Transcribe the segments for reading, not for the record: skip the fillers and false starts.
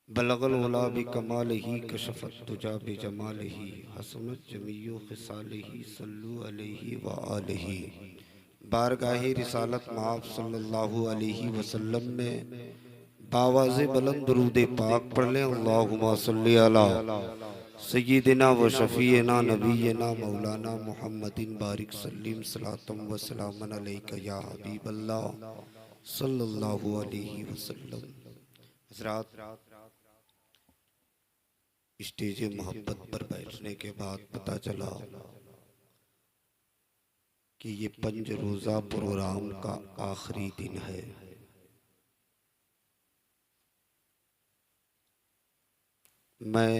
बलगल उला बिकमालिही कशफत तुजा बिजमालिही हसनत जमीयु खिसालिही सल्लु अलैहि व आलिही। बारगाहे रिसालत माफ सल्लल्लाहु अलैहि वसल्लम में बावाज़े बुलंद दुरूद पाक पढ़ लें। अल्लाहुम्मा सल्ली अला सय्यिदिना व शफीना नबीना मौलाना मुहम्मदिन बारिक सल्लिम सलातम व सलामन अलैका या हबीबल्लाह सल्लल्लाहु अलैहि वसल्लम। हज़रात, स्टेज मोहब्बत पर बैठने के बाद पता चला कि ये 5 रोज़ा प्रोग्राम का आखिरी दिन है। मैं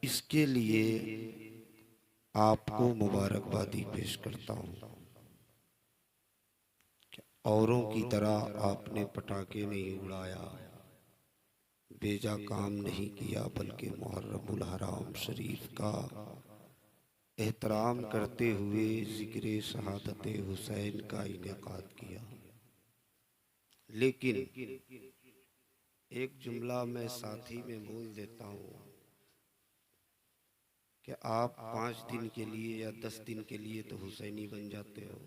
इसके लिए आपको मुबारकबादी पेश करता हूँ। औरों की तरह आपने पटाखे नहीं उड़ाया, बेजा काम नहीं किया, बल्कि मुहर्रमुल हराम शरीफ का एहतराम करते हुए जिक्र शहादत हुसैन का इनेकाद किया। लेकिन एक जुमला मैं साथी में बोल देता हूँ कि आप 5 दिन के लिए या 10 दिन के लिए तो हुसैनी बन जाते हो।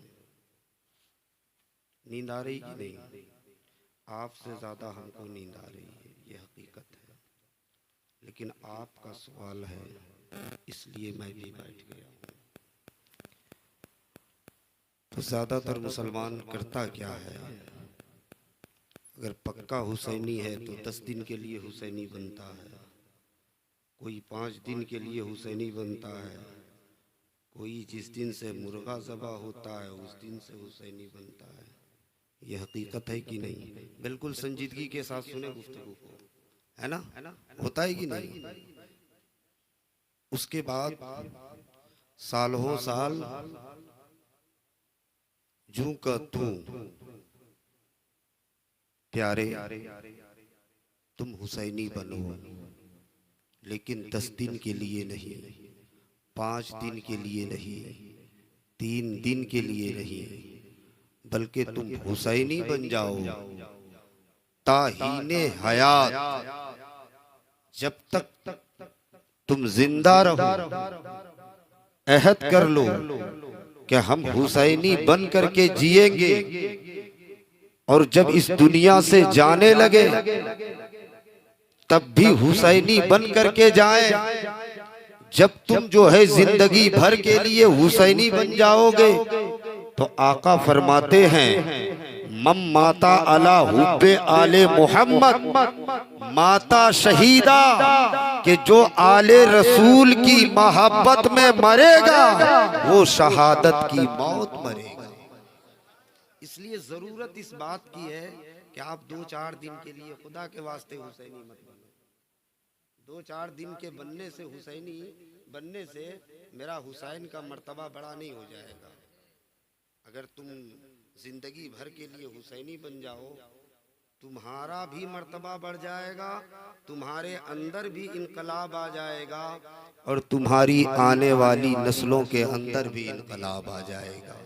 नींद आ रही कि नहीं? आपसे ज़्यादा हमको नींद आ रही है, ये हकीकत है। लेकिन आपका सवाल है, इसलिए मैं भी बैठ गया हूँ। तो ज़्यादातर मुसलमान करता क्या है, अगर पक्का हुसैनी है तो 10 दिन के लिए हुसैनी बनता है, कोई 5 दिन के लिए हुसैनी बनता है, कोई जिस दिन से मुर्गा ज़बा होता है उस दिन से हुसैनी बनता है। ये हकीकत है कि नहीं? बिल्कुल संजीदगी के साथ सुने गुफ्तगू को, है ना? होता है कि नहीं? उसके बाद सालों साल जूं का तू प्यारे तुम हुसैनी बनो, लेकिन 10 दिन के लिए नहीं, 5 दिन के लिए नहीं, 3 दिन के लिए नहीं, बल्कि तुम हुसैनी बन जाओ ताहीने हयात। जब तक तुम जिंदा रहो अहद कर लो कि हम हुसैनी बन करके जिएंगे, और जब इस दुनिया से जाने लगे तब भी हुसैनी बन करके जाएं। जब तुम जो है जिंदगी भर के लिए हुसैनी बन जाओगे तो आका फरमाते हैं, मम माता अला हुब्बे आले मोहम्मद माता शहीदा, कि जो आले रसूल की मोहब्बत में मरेगा वो शहादत की मौत मरेगा। इसलिए जरूरत इस बात की है कि आप 2-4 दिन के लिए खुदा के वास्ते हुसैनी मत बनो। 2-4 दिन के बनने से, हुसैनी बनने से मेरा हुसैन का मर्तबा बड़ा नहीं हो जाएगा। अगर तुम जिंदगी भर के लिए हुसैनी बन जाओ, तुम्हारा भी मर्तबा बढ़ जाएगा, तुम्हारे अंदर भी इनकलाब आ जाएगा, और तुम्हारी आने वाली नस्लों के अंदर भी इनकलाब आ जाएगा।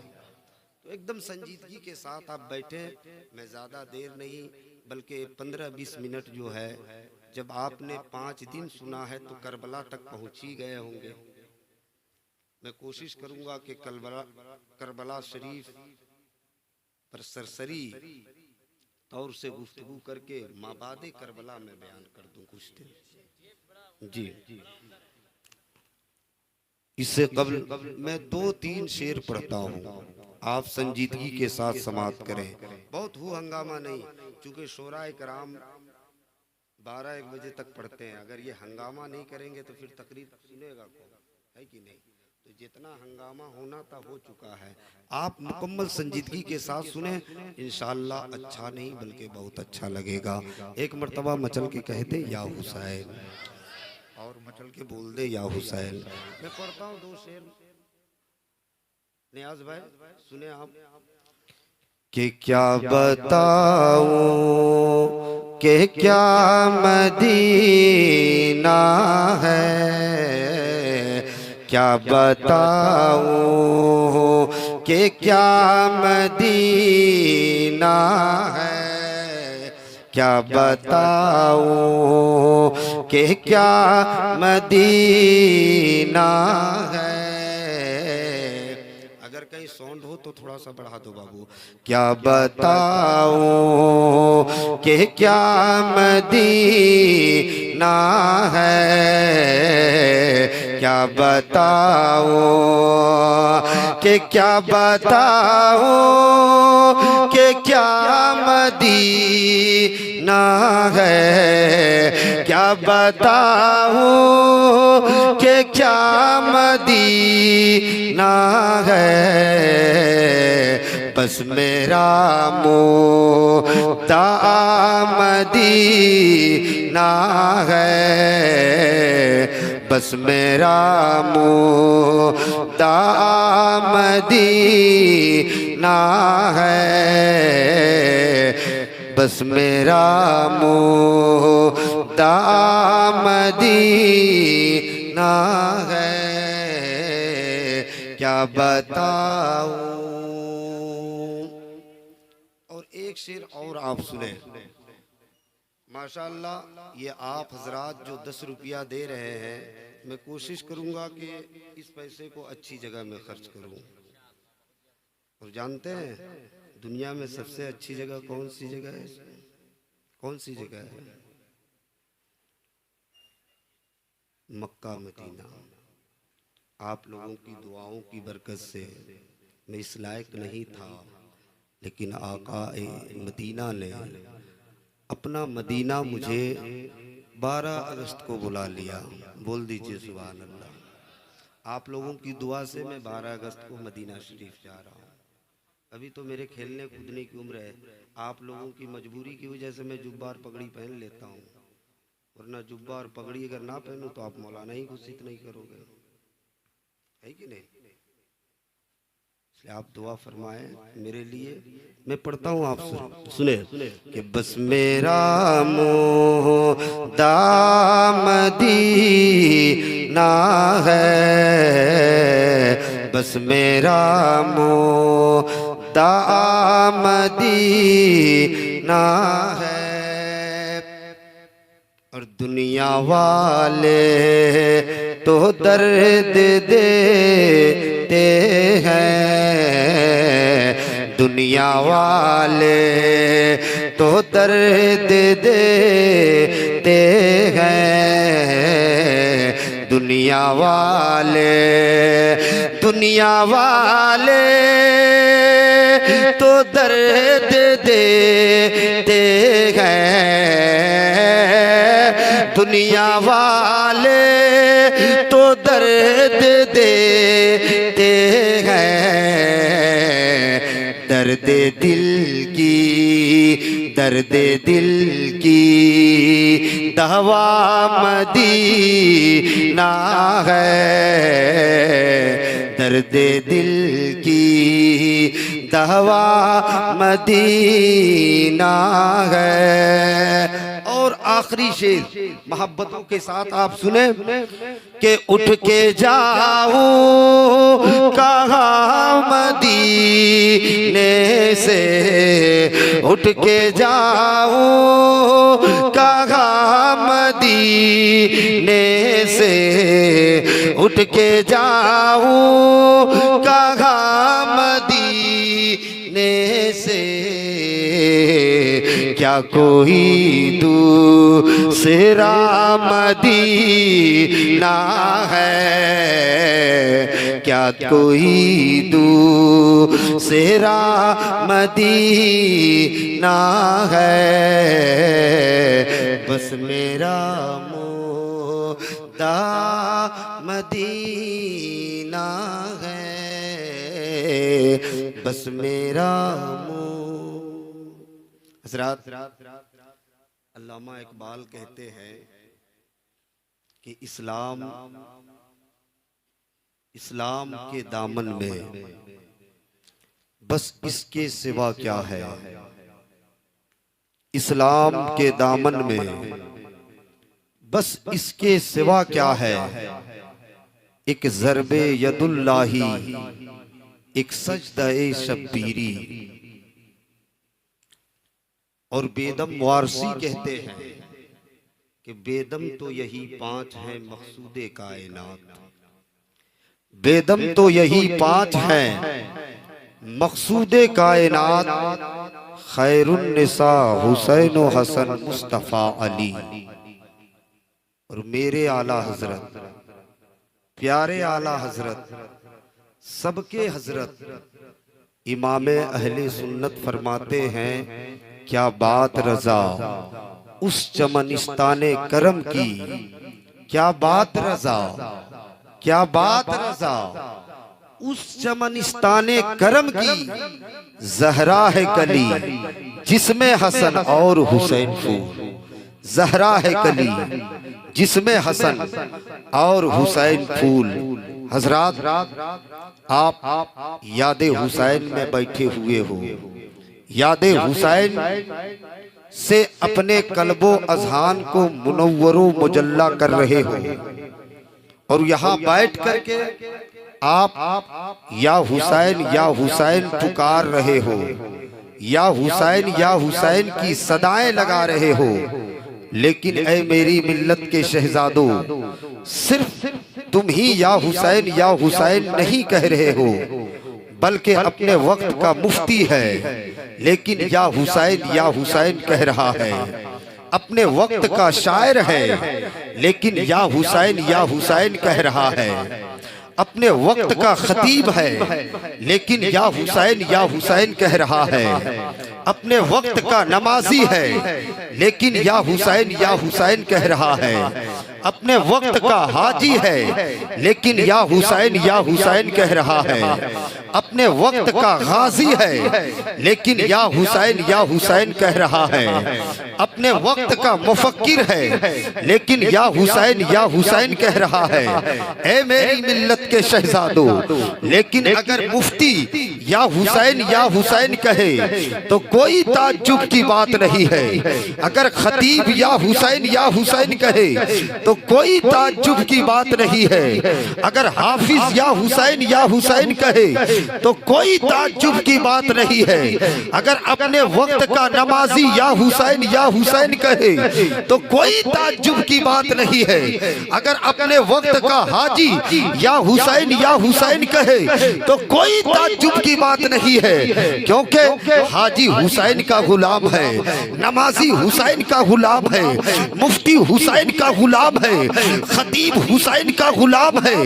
तो एकदम संजीदगी के साथ आप बैठे। मैं ज़्यादा देर नहीं, बल्कि 15-20 मिनट जो है, जब आपने 5 दिन सुना है तो करबला तक पहुँच ही गए होंगे। मैं कोशिश करूँगा कि करबला शरीफ पर सरसरी तौर से गुफ्तगू करके माबादे करबला में बयान कर दूँ कुछ देर। जी, इससे कबल मैं 2-3 शेर पढ़ता हूँ, आप संजीदगी के साथ समाप्त करें। बहुत हो हंगामा नहीं, चूँकि शोराए कराम 12-1 बजे तक पढ़ते हैं। अगर ये हंगामा नहीं करेंगे तो फिर तकरीर सुनेगा कौन, है कि नहीं? तो जितना हंगामा होना था हो चुका है। आप मुकम्मल संजीदगी के साथ सुने, इंशाअल्लाह अच्छा नहीं बल्कि बहुत अच्छा लगेगा। एक मर्तबा मचल के कह दे या हुसैन, और मचल के बोल दे या हुसैन। मैं पढ़ता हूँ 2 शेर, नियाज भाई सुने आप। कि क्या बताऊं कि क्या मदीना है, क्या बताऊं कि क्या मदीना है, क्या बताऊं कि क्या मदीना है। अगर कहीं साउंड हो तो थोड़ा सा बढ़ा दो बाबू। क्या बताऊं कि क्या मदीना है, क्या बताऊं कि क्या बताऊं कि क्या मदीना है, क्या बताऊं कि क्या मदीना है। बस मेरा मुद्दा मदीना है, बस मेरा मुद्दा मदीना है, बस मेरा मुद्दा मदीना है। क्या बताऊं। और एक शेर और आप सुने। माशाअल्लाह, ये आप हजरात जो 10 रुपया दे रहे हैं, मैं कोशिश करूंगा कि इस पैसे को अच्छी जगह में खर्च करूं। और जानते हैं दुनिया में सबसे अच्छी जगह कौन सी जगह है? कौन सी जगह है? Mecca Medina. आप लोगों की दुआओं की बरकत से मैं इस लायक नहीं था, लेकिन आका मदीना ने अपना मदीना मुझे 12 अगस्त को बुला लिया। बोल दीजिए सुभान अल्लाह। आप लोगों की दुआ से मैं 12 अगस्त को मदीना शरीफ जा रहा हूँ। अभी तो मेरे खेलने कूदने की उम्र है। आप लोगों की मजबूरी की वजह से मैं जुब्बा और पगड़ी पहन लेता हूँ, वरना जुब्बा और पगड़ी अगर ना पहनूं तो आप मौलाना ही घोषित नहीं करोगे, है कि नहीं? इसलिए आप दुआ फरमाएं मेरे लिए। मैं पढ़ता हूँ, आप सुने कि बस मेरा मुद्दा मदीना है, बस मेरा मुद्दा मदीना है। और दुनिया वाले तो दर्द देते हैं, दुनिया वाले तो दर्द देते हैं, दुनिया वाले तो दर्द देते हैं, दुनिया वाले तो दर्द देते हैं। दर्द दिल की दवा मदीना है, दर्द दिल की दवा मदीना है। और आखिरी शेर मोहब्बतों के साथ आप सुने कि उठ के जाऊं कहाँ मदीने से, उठ के जाऊं कहाँ मदीने से, उठ के जाऊं कहाँ मदीने से। क्या कोई दूसरा मदीना है, क्या कोई दूसरा मदीना है। बस मेरा मुद्दा मदीना है, बस मेरा हज़रात। अल्लामा इकबाल कहते हैं कि इस्लाम के दामन में बस इसके सिवा क्या है, इस्लाम के दामन में बस इसके सिवा क्या है। एक ज़रबे यदुल्लाही, एक सजदा-ए शब्बीरी। और बेदम वारसी कहते हैं कि बेदम तो यही 5 हैं मकसूदे कायनात, बेदम तो यही 5 हैं मकसूदे कायनात, खैरुन निसा हुसैन व हसन मुस्तफ़ा अली। और मेरे आला हजरत, प्यारे आला हजरत, सबके हजरत इमामे अहले सुन्नत फरमाते हैं, क्या बात रजा उस चमनिस्ताने करम की, क्या बात रजा, क्या बात रजा उस चमनिस्ताने करम की, जहरा है कली जिसमें हसन और हुसैन फूल, जहरा है कली जिसमें हसन और हुसैन फूल। हजरात, आप यादे हुसैन में बैठे हुए हो, यादे हुसैन से अपने कल्बो अजहान को मुनव्वरो मुजल्ला कर रहे हो, और यहाँ बैठ करके आप या हुसैन पुकार रहे हो, या हुसैन की सदाएं लगा रहे हो। लेकिन ऐ मेरी मिल्लत के शहजादों, सिर्फ तुम ही या हुसैन नहीं कह रहे हो, बल्कि अपने वक्त का मुफ्ती है लेकिन या हुसैन कह रहा है, अपने वक्त का शायर है लेकिन या हुसैन कह रहा है, अपने वक्त का खतीब है लेकिन या हुसैन कह रहा है, अपने वक्त का नमाजी है लेकिन या हुसैन कह रहा है, अपने वक्त का हाजी है लेकिन या हुसैन कह रहा है, अपने वक्त का गाजी है लेकिन या हुसैन कह रहा है, अपने वक्त का मुफक्किर है लेकिन या हुसैन कह रहा है। ऐ मेरी मिल्लत के शहजादों, लेकिन अगर मुफ्ती या हुसैन कहे तो कोई ताज्जुब की बात नहीं है, अगर खतीब या हुसैन कहे तो कोई ताज्जुब की बात नहीं है, अगर हाफिज या हुसैन कहे तो कोई ताज्जुब की बात नहीं है, अगर अपने वक्त का नमाजी या हुसैन कहे तो कोई ताज्जुब की बात नहीं है, अगर अपने वक्त का हाजी या हुसैन कहे तो कोई ताज्जुब की बात नहीं है, क्योंकि हाजी हुसैन का गुलाम है, नमाजी हुसैन का गुलाम है, मुफ्ती हुसैन का गुलाम है, खतीब हुसैन का गुलाम है,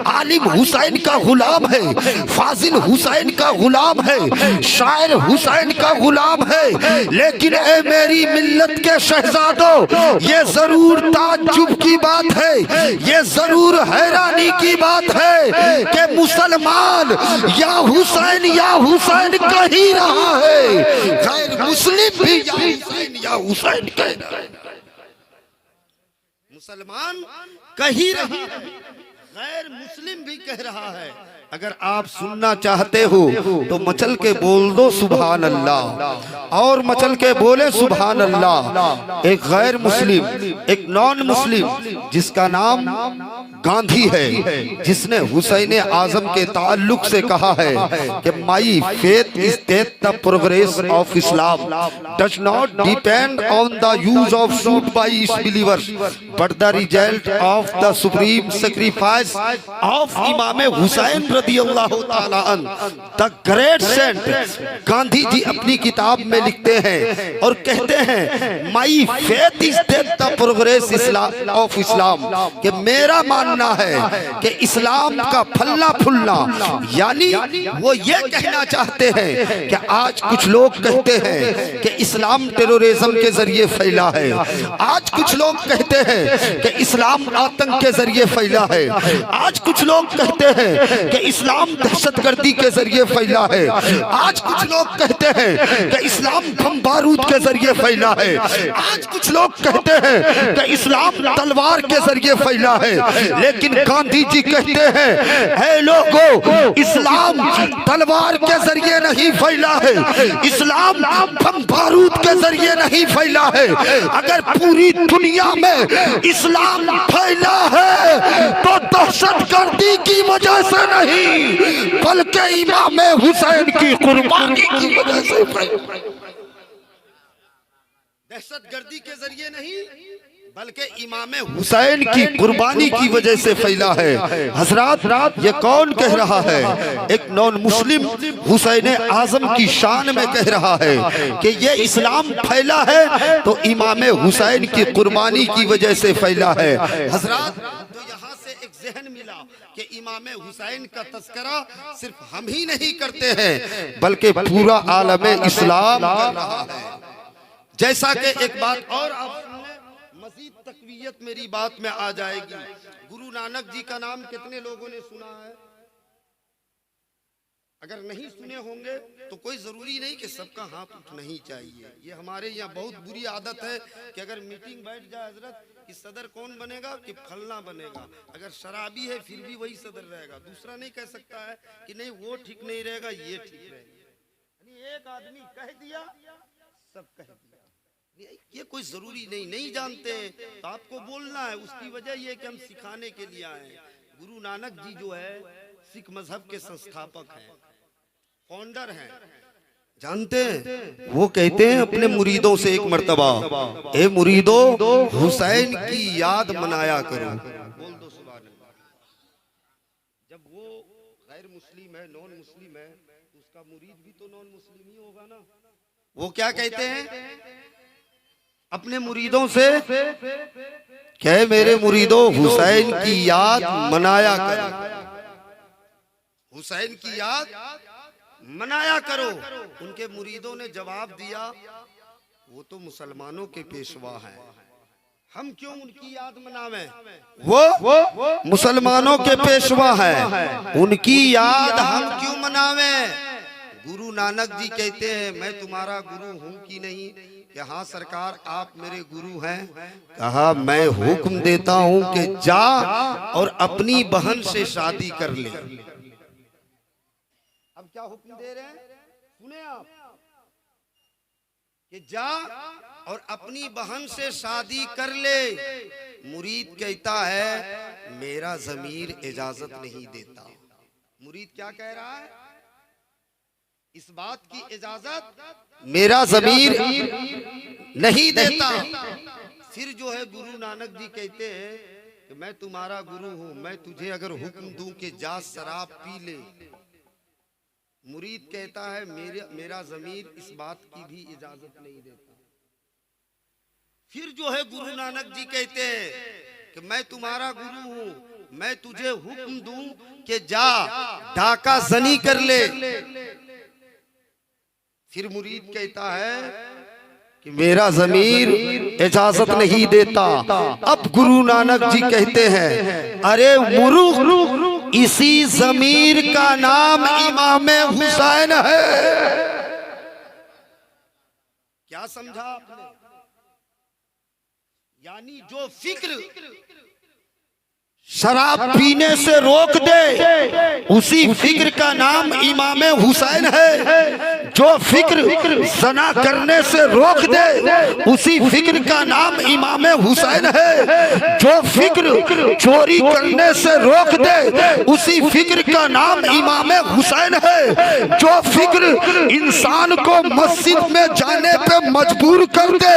आलिम हुसैन का गुलाम है, फाजिल हुसैन का गुलाम है, शायर हुसैन का गुलाम है। लेकिन ए मेरी मिल्लत के शहजादों, ये जरूर ताज्जुब की बात है, ये जरूर हैरानी की बात है कि मुसलमान या हुसैन कह ही रहा है, गैर मुस्लिम भी या हुसैन कह रहा है, मुसलमान कह ही रहा है, गैर मुस्लिम भी कह रहा है। अगर आप सुनना चाहते हो तो मचल के बोल दो सुभान अल्लाह, और मचल के बोले सुभान अल्लाह। एक गैर मुस्लिम, एक नॉन मुस्लिम जिसका नाम गांधी है, जिसने हुसैन आजम के ताल्लुक से कहा है कि my faith is that the progress of Islam does not depend on the use of suit bye it's believers but the result of the supreme sacrifice of इमाम हुसैन रदियल्लाहु ताला अन्हु the great Saint. Gandhi ji अपनी किताब में लिखते हैं और कहते हैं my faith is that the progress of Islam, कि मेरा मानना है कि इस्लाम का फलना फुलना, यानी वो ये कहना चाहते हैं कि आज कुछ लोग कहते हैं कि इस्लाम टेररिज्म के जरिए फैला है, आज कुछ लोग कहते हैं कि इस्लाम आतंक के जरिए फैला है, आज कुछ लोग कहते हैं कि इस्लाम दहशतगर्दी के जरिए फैला है, आज कुछ लोग कहते हैं कि इस्लाम बम बारूद के जरिए फैला है, आज कुछ लोग कहते हैं कि इस्लाम तलवार के जरिए फैला है। लेकिन गांधी जी कहते हैं हे लोगों, इस्लाम तलवार के जरिए नहीं फैला है, इस्लाम बम बारूद के जरिए नहीं फैला है। अगर पूरी दुनिया में इस्लाम फैला है तो दहशतगर्दी की वजह से नहीं, बल्कि इमाम हुसैन की कुर्बानी की वजह से फैला। दहशतगर्दी के जरिए नहीं, बल्कि इमाम हुसैन की कुर्बानी की वजह से फैला है। हजरात, ये कौन कह रहा है? एक नॉन मुस्लिम हुसैन आजम की शान में कह रहा है कि ये इस्लाम फैला है तो इमाम हुसैन की कुर्बानी की वजह से फैला है। हजरात, तो यहाँ से एक जहन मिला कि इमाम हुसैन का तस्करा सिर्फ हम ही नहीं करते हैं बल्कि पूरा आलम इस्लाम कर रहा है। जैसा कि एक बात और आप मजीद तकवीयत मेरी बात में आ जाएगी। गुरु नानक जी का नाम कितने लोगों ने सुना है? अगर नहीं सुने होंगे तो कोई जरूरी नहीं कि सबका हाथ उठना ही चाहिए। ये हमारे यहाँ बहुत बुरी आदत है कि अगर मीटिंग बैठ जाए हजरत कि सदर कौन बनेगा कि फलना बनेगा। अगर शराबी है फिर भी वही सदर रहेगा, दूसरा नहीं कह सकता है कि नहीं वो ठीक नहीं रहेगा, ये ठीक रहेगा। एक आदमी कह दिया सब कह दिया, ये कोई जरूरी नहीं जानते तो आपको बोलना है। उसकी वजह ये कि हम सिखाने के लिए आए हैं। गुरु नानक जी जो है सिख मजहब के संस्थापक हैं, फाउंडर हैं, जानते हैं। वो कहते हैं अपने मुरीदों से एक मर्तबा, ए मुरीदो हुसैन की याद मनाया करो। बोल दो सुभान अल्लाह। जब वो गैर मुस्लिम है, नॉन मुस्लिम है, तो उसका मुरीद भी तो नॉन मुस्लिम ही होगा ना। वो क्या कहते हैं अपने मुरीदों से, क्या मेरे मुरीदों हुसैन की याद मनाया करो, हुसैन की याद मनाया करो। उनके मुरीदों ने जवाब दिया वो तो मुसलमानों के पेशवा हैं, हम क्यों उनकी याद मनावें? वो मुसलमानों के पेशवा हैं, उनकी याद हम क्यों मनावें? गुरु नानक जी कहते हैं मैं तुम्हारा गुरु हूं कि नहीं? कि हाँ सरकार आप मेरे गुरु हैं। कहा मैं हुक्म देता हूं कि जा और अपनी बहन से शादी कर ले। अब क्या हुक्म दे रहे हैं सुने आप, कि जा और अपनी बहन से शादी कर ले। मुरीद कहता है मेरा ज़मीर इजाजत नहीं देता। मुरीद क्या कह रहा है? इस बात की इजाजत मेरा ज़मीर नहीं देता। फिर जो है गुरु नानक जी कहते हैं कि मैं तुम्हारा गुरु हूं, मैं तुझे अगर हुक्म दूं कि जा शराब पी ले, मुरीद कहता है मेरा ज़मीर इस बात की भी इजाजत नहीं देता। फिर जो है गुरु नानक जी कहते हैं कि मैं तुम्हारा गुरु हूं, मैं तुझे हुक्म दूं कि जा डाका जनी कर ले। फिर मुरीद कहता है कि मेरा ज़मीर इजाजत नहीं देता। अब गुरु नानक जी कहते हैं अरे मुरूख, इसी ज़मीर का नाम इमाम हुसैन है। क्या समझा आपने? यानी जो फिक्र शराब पीने से रोक दे उसी फिक्र का नाम इमाम हुसैन है। जो फिक्र ज़ना करने से रोक दे उसी फिक्र का नाम इमाम हुसैन है। जो फिक्र चोरी करने से रोक दे उसी फिक्र का नाम इमाम हुसैन है। जो फिक्र इंसान को मस्जिद में जाने पे मजबूर कर दे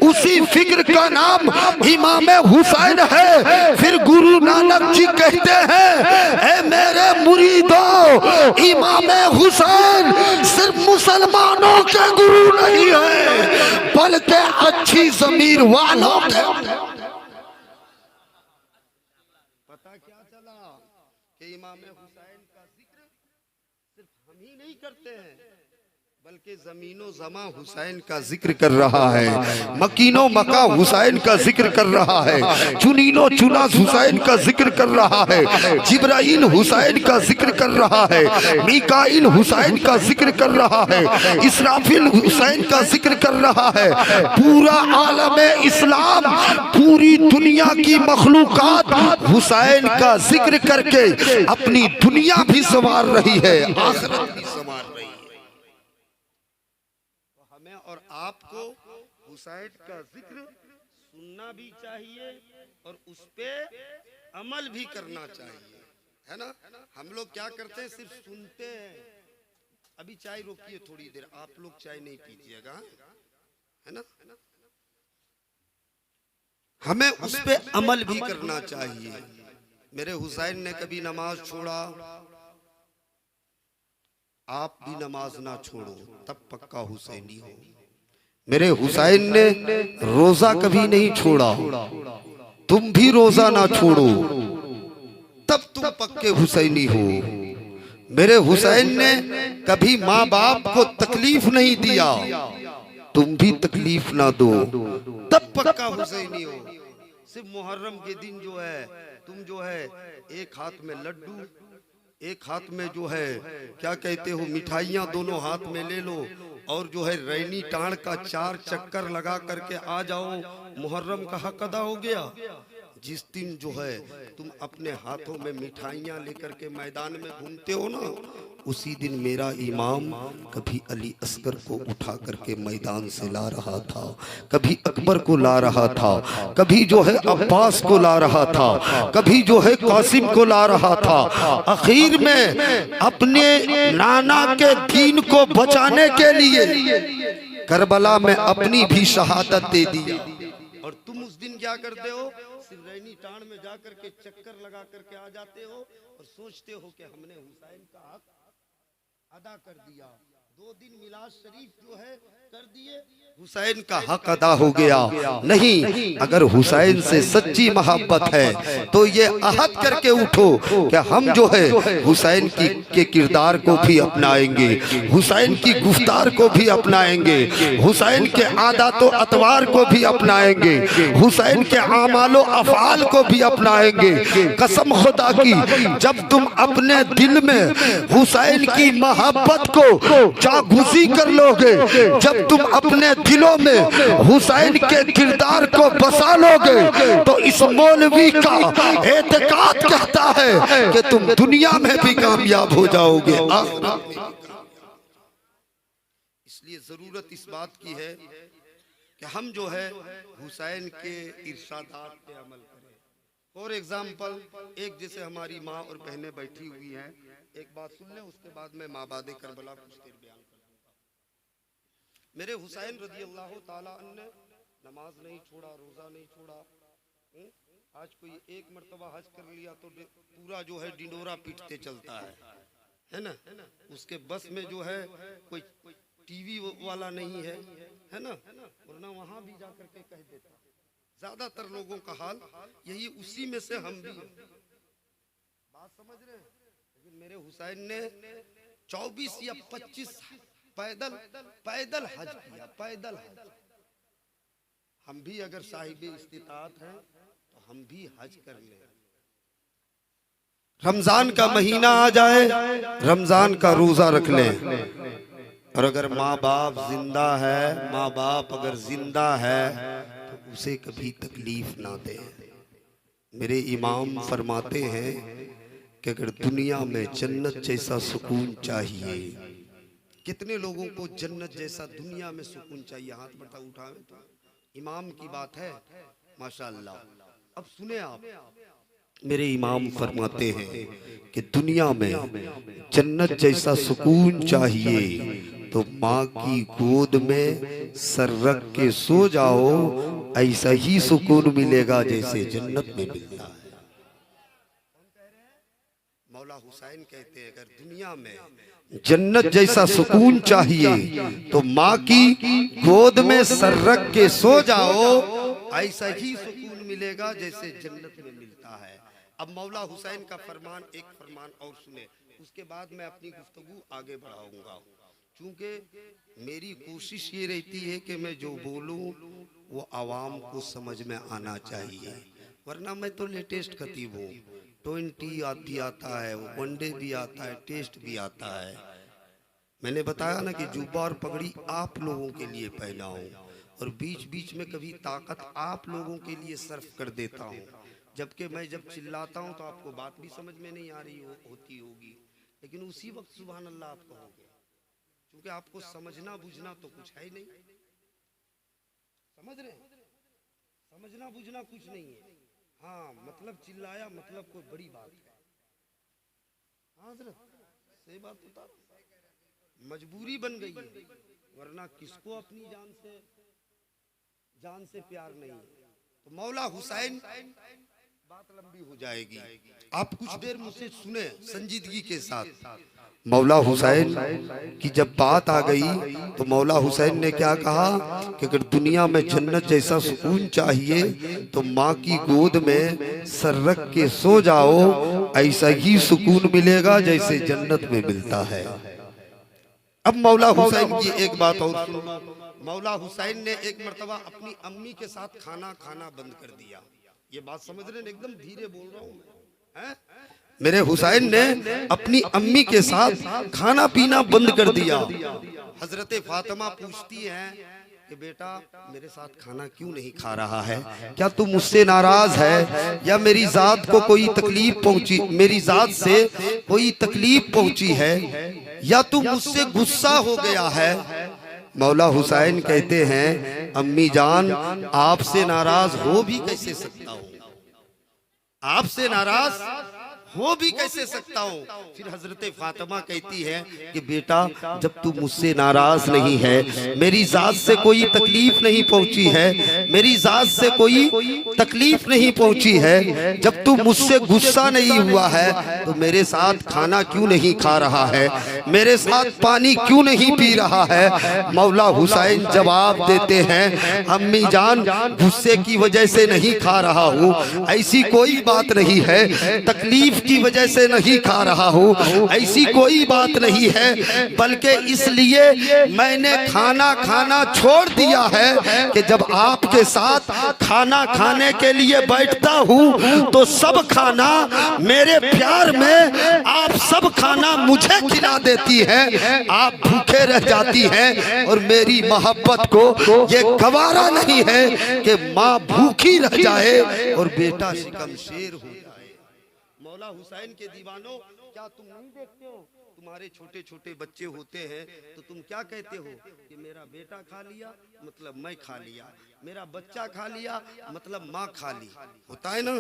उसी फिक्र का नाम इमाम हुसैन है। फिर गुरु नानक जी कहते हैं ऐ मेरे मुरीदों, इमाम हुसैन सिर्फ मुसलमानों के गुरु नहीं है बल्कि अच्छी ज़मीर वालों के। पता क्या चला कि इमाम हुसैन का जिक्र सिर्फ हम ही नहीं करते हैं बल्कि ज़मीनो ज़मा हुसैन का जिक्र कर रहा है, मकीनो मका हुसैन का जिक्र कर रहा है, चुनीनो चुना हुसैन का जिक्र कर रहा है, जिब्राइल हुसैन का जिक्र कर रहा है, मीकाइल हुसैन का जिक्र कर रहा है, इसराफिल हुसैन का जिक्र कर रहा है। पूरा आलम इस्लाम, पूरी दुनिया की मखलूकात हुसैन का जिक्र करके अपनी दुनिया भी संवार रही है, आखिरत भी संवार रही है। और आपको हुसैन का जिक्र सुनना भी चाहिए और उस पे अमल भी करना चाहिए, है ना। हम लोग क्या करते हैं, सिर्फ सुनते हैं। अभी चाय रोकिए थोड़ी देर, आप लोग चाय नहीं पीजिएगा, है ना। हमें उस पे अमल भी करना चाहिए। मेरे हुसैन ने कभी नमाज छोड़ा, आप भी नमाज ना छोड़ो, तब पक्का हुसैनी हो। मेरे हुसैन ने रोजा कभी नहीं छोड़ा, तुम भी रोजा ना छोड़ो, तब तुम पक्के हुसैनी हो। मेरे हुसैन ने कभी माँ बाप को तकलीफ नहीं दिया, तुम भी तकलीफ ना दो, तब पक्का हुसैनी हो। सिर्फ मुहर्रम के दिन जो है तुम जो है एक हाथ में लड्डू, एक हाथ में जो है क्या कहते हो मिठाइयाँ दोनों हाथ में ले लो और जो है रैनी टाण का 4 चक्कर लगा करके आ जाओ, मुहर्रम का हक अदा हो गया। जिस दिन जो है तुम अपने हाथों में मिठाइयाँ लेकर के मैदान में घूमते हो ना, उसी दिन मेरा इमाम कभी अली असगर को उठा करके मैदान से ला रहा था, कभी अकबर को ला रहा था, कभी जो है अब्बास को ला रहा था, कभी जो है कासिम को ला रहा था। आखिर में अपने नाना के दीन को बचाने के लिए करबला में अपनी भी शहादत दे दी। और तुम उस दिन क्या करते हो, सिर्फ रैनी टाण में जा करके चक्कर लगा करके आ जाते हो और सोचते हो कि हमने हुसैन का हक अदा कर दिया। 2 दिन मिलाद शरीफ जो है कर दिए, हुसैन का हक अदा हो गया। नहीं, अगर हुसैन से सच्ची मोहब्बत है तो ये अहद करके उठो कि हम जो है हुसैन की के किरदार को भी अपनाएंगे, हुसैन की गुफ्तार को भी अपनाएंगे, हुसैन के आदत व अतवार को भी अपनाएंगे, हुसैन के आमालो अफाल को भी अपनाएंगे। कसम खुदा की, जब तुम अपने दिल में हुसैन की मोहब्बत को जागुज़ी कर लोगे, जब तुम अपने दिलों में हुसैन के किरदार को बसा लोगे, तो इस मौलवी का एतकाद कहता है कि तुम दुनिया में भी कामयाब हो जाओगे। इसलिए जरूरत इस बात की है कि हम जो है हुसैन के इरशादात पे अमल करें। फॉर एग्जाम्पल, एक जैसे हमारी माँ और बहनें बैठी हुई हैं, एक बात सुन ले, उसके बाद मैं माबादे करबला कुछ देर बयान कर दूंगा। मेरे हुसैन रज़ी अल्लाह ताला अन्हु ने नमाज नहीं छोड़ा, रोजा नहीं छोड़ा। आज कोई एक मर्तबा हज कर लिया तो पूरा जो है डिंडोरा पीटते चलता है ना। उसके बस में जो है कोई टीवी वाला नहीं है ना, वरना वहां भी जा करके कह देता। ज्यादातर लोगों का हाल यही, उसी में से हम भी हैं। बात समझ रहे हैं? लेकिन मेरे हुसैन ने 24 या 25 पैदल हज किया, पैदल हज। हम भी अगर साहिब इस्तिताअत हैं तो हम भी हज कर लें। रमजान का महीना आ जाए, रमजान का रोजा रख लें। और अगर माँ बाप जिंदा है, माँ बाप अगर जिंदा है तो उसे कभी तकलीफ ना दे। मेरे इमाम फरमाते हैं कि अगर दुनिया में जन्नत जैसा सुकून चाहिए, कितने लोगों को जन्नत जैसा दुनिया में सुकून चाहिए? हाथ बटा उठावे तो इमाम की बात है, माशाअल्लाह। अब सुने आप, मेरे इमाम फरमाते हैं कि दुनिया में जन्नत जैसा सुकून चाहिए तो माँ की गोद में सर रख के सो जाओ, ऐसा ही सुकून मिलेगा जैसे जन्नत में मिलता है। मौला हुसैन कहते हैं अगर दुनिया में जन्नत जैसा सुकून चाहिए तो माँ की गोद में सर रख के सो जाओ, ऐसा ही सुकून मिलेगा जैसे जन्नत में मिलता है। अब मौला हुसैन का फरमान, एक फरमान और सुने, उसके बाद मैं अपनी गुफ्तगू आगे बढ़ाऊंगा। क्योंकि मेरी कोशिश ये रहती है कि मैं जो बोलूं वो आवाम को समझ में आना चाहिए, वरना मैं तो लेटेस्ट खतीब हूँ। 20 भी आता है, वनडे भी आता है, टेस्ट भी आता है। मैंने बताया ना कि जुब्बा और पगड़ी आप लोगों के लिए पहना हूँ और बीच बीच में कभी ताकत आप लोगों के लिए सर्व कर देता हूँ। जबकि मैं जब चिल्लाता हूँ तो आपको बात भी समझ में नहीं आ रही होती होगी, लेकिन उसी वक्त सुभान अल्लाह आप कहोगे, क्योंकि आपको समझना बुझना तो कुछ है ही नहीं। समझ रहे? समझना बुझना कुछ नहीं है। हाँ, मतलब चिल्लाया मतलब कोई बड़ी बात है। हाँ सही बात बता, मजबूरी बन गई है, वरना किसको अपनी जान से प्यार नहीं है। मौला हुसैन, बात लंबी हो जाएगी, आप कुछ देर मुझसे सुने संजीदगी के साथ। मौला हुसैन की जब बात आ गई तो मौला हुसैन ने क्या कहा कि अगर दुनिया में जन्नत जैसा सुकून चाहिए तो माँ की गोद में सर रख के सो जाओ, ऐसा ही सुकून मिलेगा जैसे जन्नत में मिलता है। अब मौला हुसैन की एक बात और सुनो। मौला हुसैन ने एक मर्तबा अपनी अम्मी के साथ खाना खाना बंद कर दिया। ये बात समझ रहे हैं, एकदम धीरे बोल रहा हूँ मैं। मेरे हुसैन ने अपनी अम्मी के साथ खाना पीना बंद कर दिया। हजरत फातिमा पूछती हैं कि बेटा मेरे साथ खाना क्यों नहीं खा रहा है, क्या तू मुझसे नाराज है या मेरी जात को कोई तकलीफ पहुंची, मेरी जात से कोई तकलीफ पहुंची है या तू मुझसे गुस्सा हो गया है। मौला हुसैन कहते हैं अम्मी जान आपसे नाराज हो भी कैसे सकता हूँ, आपसे नाराज हो भी कैसे सकता हूँ। फिर हजरत फातिमा कहती है कि बेटा जब तू मुझसे नाराज नहीं है, मेरी जात से कोई तकलीफ नहीं पहुंची है, मेरी जात से कोई तकलीफ नहीं पहुंची है, जब तू मुझसे गुस्सा नहीं हुआ है तो मेरे साथ खाना क्यों नहीं खा रहा है, मेरे साथ पानी क्यों नहीं पी रहा है। मौला हुसैन जवाब देते हैं अम्मी जान गुस्से की वजह से नहीं खा रहा हूँ, ऐसी कोई बात नहीं है, तकलीफ की वजह से नहीं खा रहा हूँ, ऐसी कोई बात नहीं है, बल्कि इसलिए मैंने खाना खाना छोड़ दिया है कि जब आपके साथ खाना खाने के लिए बैठता हूँ तो सब खाना मेरे प्यार में आप सब खाना मुझे खिला देती है, आप भूखे रह जाती हैं और मेरी मोहब्बत को ये गवारा नहीं है कि माँ भूखी रह जाए और बेटा शिकम शेर हो जाए। मौला हुसैन के दीवानों क्या तुम नहीं देखते हो, तुम्हारे छोटे छोटे बच्चे होते हैं तो तुम क्या कहते हो कि मेरा बेटा खा लिया मतलब मैं खा लिया, मेरा बच्चा खा लिया मतलब माँ खा ली, होता है ना,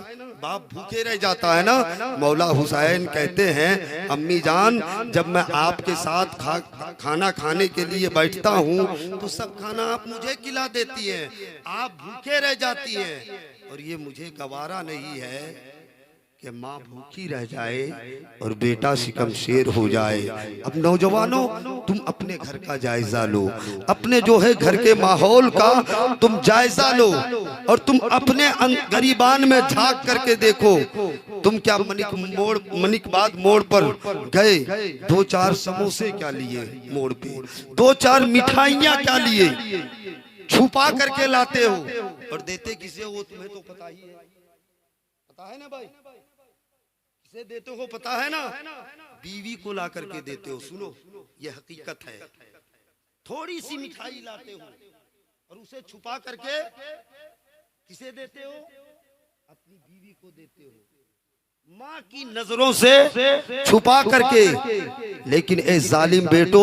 बाप भूखे रह जाता है ना। मौला हुसैन कहते हैं अम्मी जान जब मैं आपके साथ खाना खाने के लिए बैठता हूँ तो सब खाना आप मुझे खिला देती हैं, आप भूखे रह जाती हैं और ये मुझे गवारा नहीं है कि माँ भूखी रह जाए और बेटा शिकम शेर हो जाए। अब नौजवानों तुम अपने घर का जायजा लो, अपने जो है घर के माहौल का तुम जायजा लो और तुम अपने गरीबान में झांक करके देखो। तुम क्या मनिकबाद मोड़ पर गए, दो चार समोसे क्या लिए मोड़ पे, दो चार मिठाइयाँ क्या लिए, छुपा करके लाते हो और देते किसे हो तुम्हें तो पता ही है, पता है ना भाई, किसे देते हो पता है ना, बीवी को ला करके देते हो। सुनो ये हकीकत है, थोड़ी सी मिठाई लाते हो और उसे छुपा करके किसे देते हो, अपनी बीवी को देते हो, माँ की नजरों से छुपा करके। लेकिन ए जालिम बेटो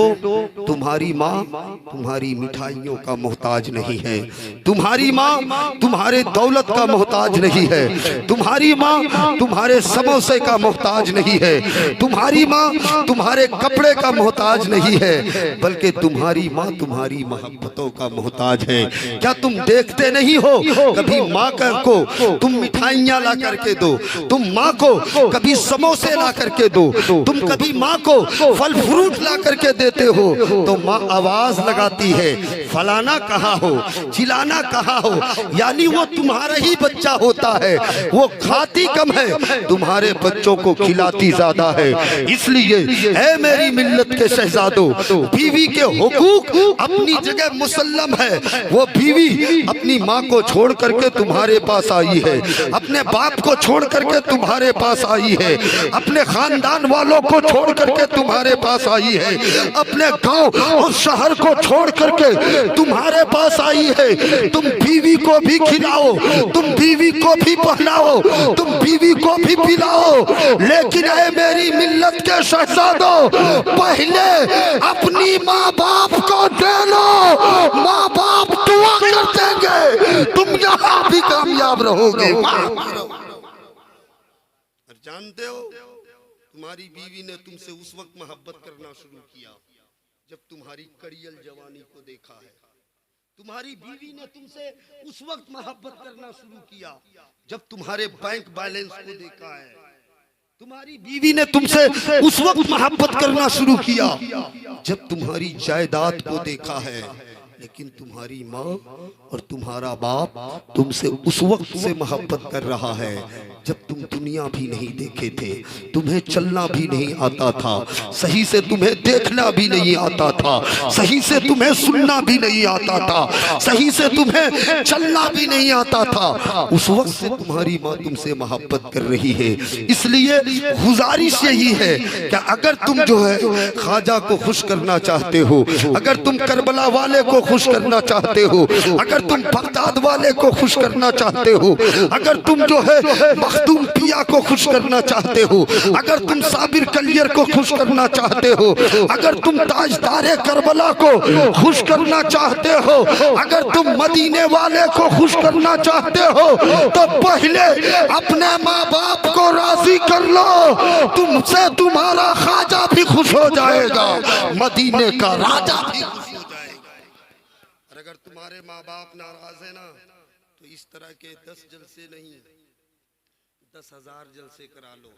तुम्हारी माँ तुम्हारी मिठाइयों का मोहताज नहीं है, तुम्हारी माँ तुम्हारे दौलत का मोहताज नहीं है, तुम्हारी माँ तुम्हारे समोसे का मोहताज नहीं है, तुम्हारी माँ तुम्हारे कपड़े का मोहताज नहीं है, बल्कि तुम्हारी माँ तुम्हारी मोहब्बतों का मोहताज है। क्या तुम देखते नहीं हो कभी माँ को तुम मिठाइयाँ ला करके दो, तुम माँ को कभी समोसे ला करके दो, तुम कभी माँ को फल फ्रूट ला करके देते हो तो माँ आवाज लगाती है फलाना कहाँ हो, चिलाना कहाँ हो, यानी वो तुम्हारा ही बच्चा होता है, वो खाती कम है तुम्हारे बच्चों को खिलाती ज्यादा है। इसलिए ऐ मेरी मिल्लत के शहजादों, बीवी के हुकूक अपनी जगह मुसल्लम है, वो बीवी अपनी माँ को छोड़ करके तुम्हारे पास आई है, अपने बाप को छोड़ करके तुम्हारे पास आई है, अपने खानदान वालों को छोड़ करके तुम्हारे पास आई है, अपने गांव और शहर को छोड़ करके तुम्हारे पास आई है। तुम बीवी को भी खिलाओ, तुम बीवी को भी पहनाओ, तुम बीवी को भी पिलाओ, लेकिन ऐ मेरी मिल्लत के शहजादों पहले अपनी माँ बाप को दे लो, माँ बाप दुआ कर देंगे, तुम यहाँ भी कामयाब रहोगे। जानते हो तुम्हारी बीवी ने तुमसे उस वक्त मोहब्बत करना शुरू किया जब तुम्हारी कड़ियल जवानी को देखा है, तुम्हारी बीवी ने तुमसे उस वक्त मोहब्बत करना शुरू किया जब तुम्हारे बैंक बैलेंस को देखा है। तुम्हारी बीवी ने तुमसे उस वक्त मोहब्बत करना शुरू किया जब तुम्हारी जायदाद को देखा है। लेकिन तुम्हारी माँ और तुम्हारा बाप तुमसे उस वक्त से मोहब्बत कर रहा है जब तुम दुनिया भी नहीं देखे थे, तुम्हें चलना भी नहीं आता था, सही से तुम्हें देखना भी नहीं आता था, सही से तुम्हें सुनना भी नहीं आता था, सही से तुम्हें चलना भी नहीं आता था। उस वक्त से तुम्हारी माँ तुमसे मोहब्बत कर रही है। इसलिए गुजारिश यही है कि अगर तुम जो है ख्वाजा को खुश करना चाहते हो, अगर तुम करबला वाले को खुश करना चाहते हो, अगर तुम बगदाद वाले को खुश करना चाहते हो, अगर तुम जो है मखदूम पिया को खुश करना चाहते हो, अगर तुम साबिर कलियर को खुश करना चाहते हो, अगर तुम ताजदारे करबला को खुश करना चाहते हो, अगर तुम मदीने वाले को खुश करना चाहते हो, तो पहले अपने माँ बाप को राजी कर लो, तुमसे तुम्हारा ख्वाजा भी खुश हो जाएगा, मदीने का राजा भी खुश हो जाएगा। और अगर तुम्हारे माँ बाप नाराज है ना, तो इस तरह के 10 जलसे नहीं, 10,000 जलसे करा लो।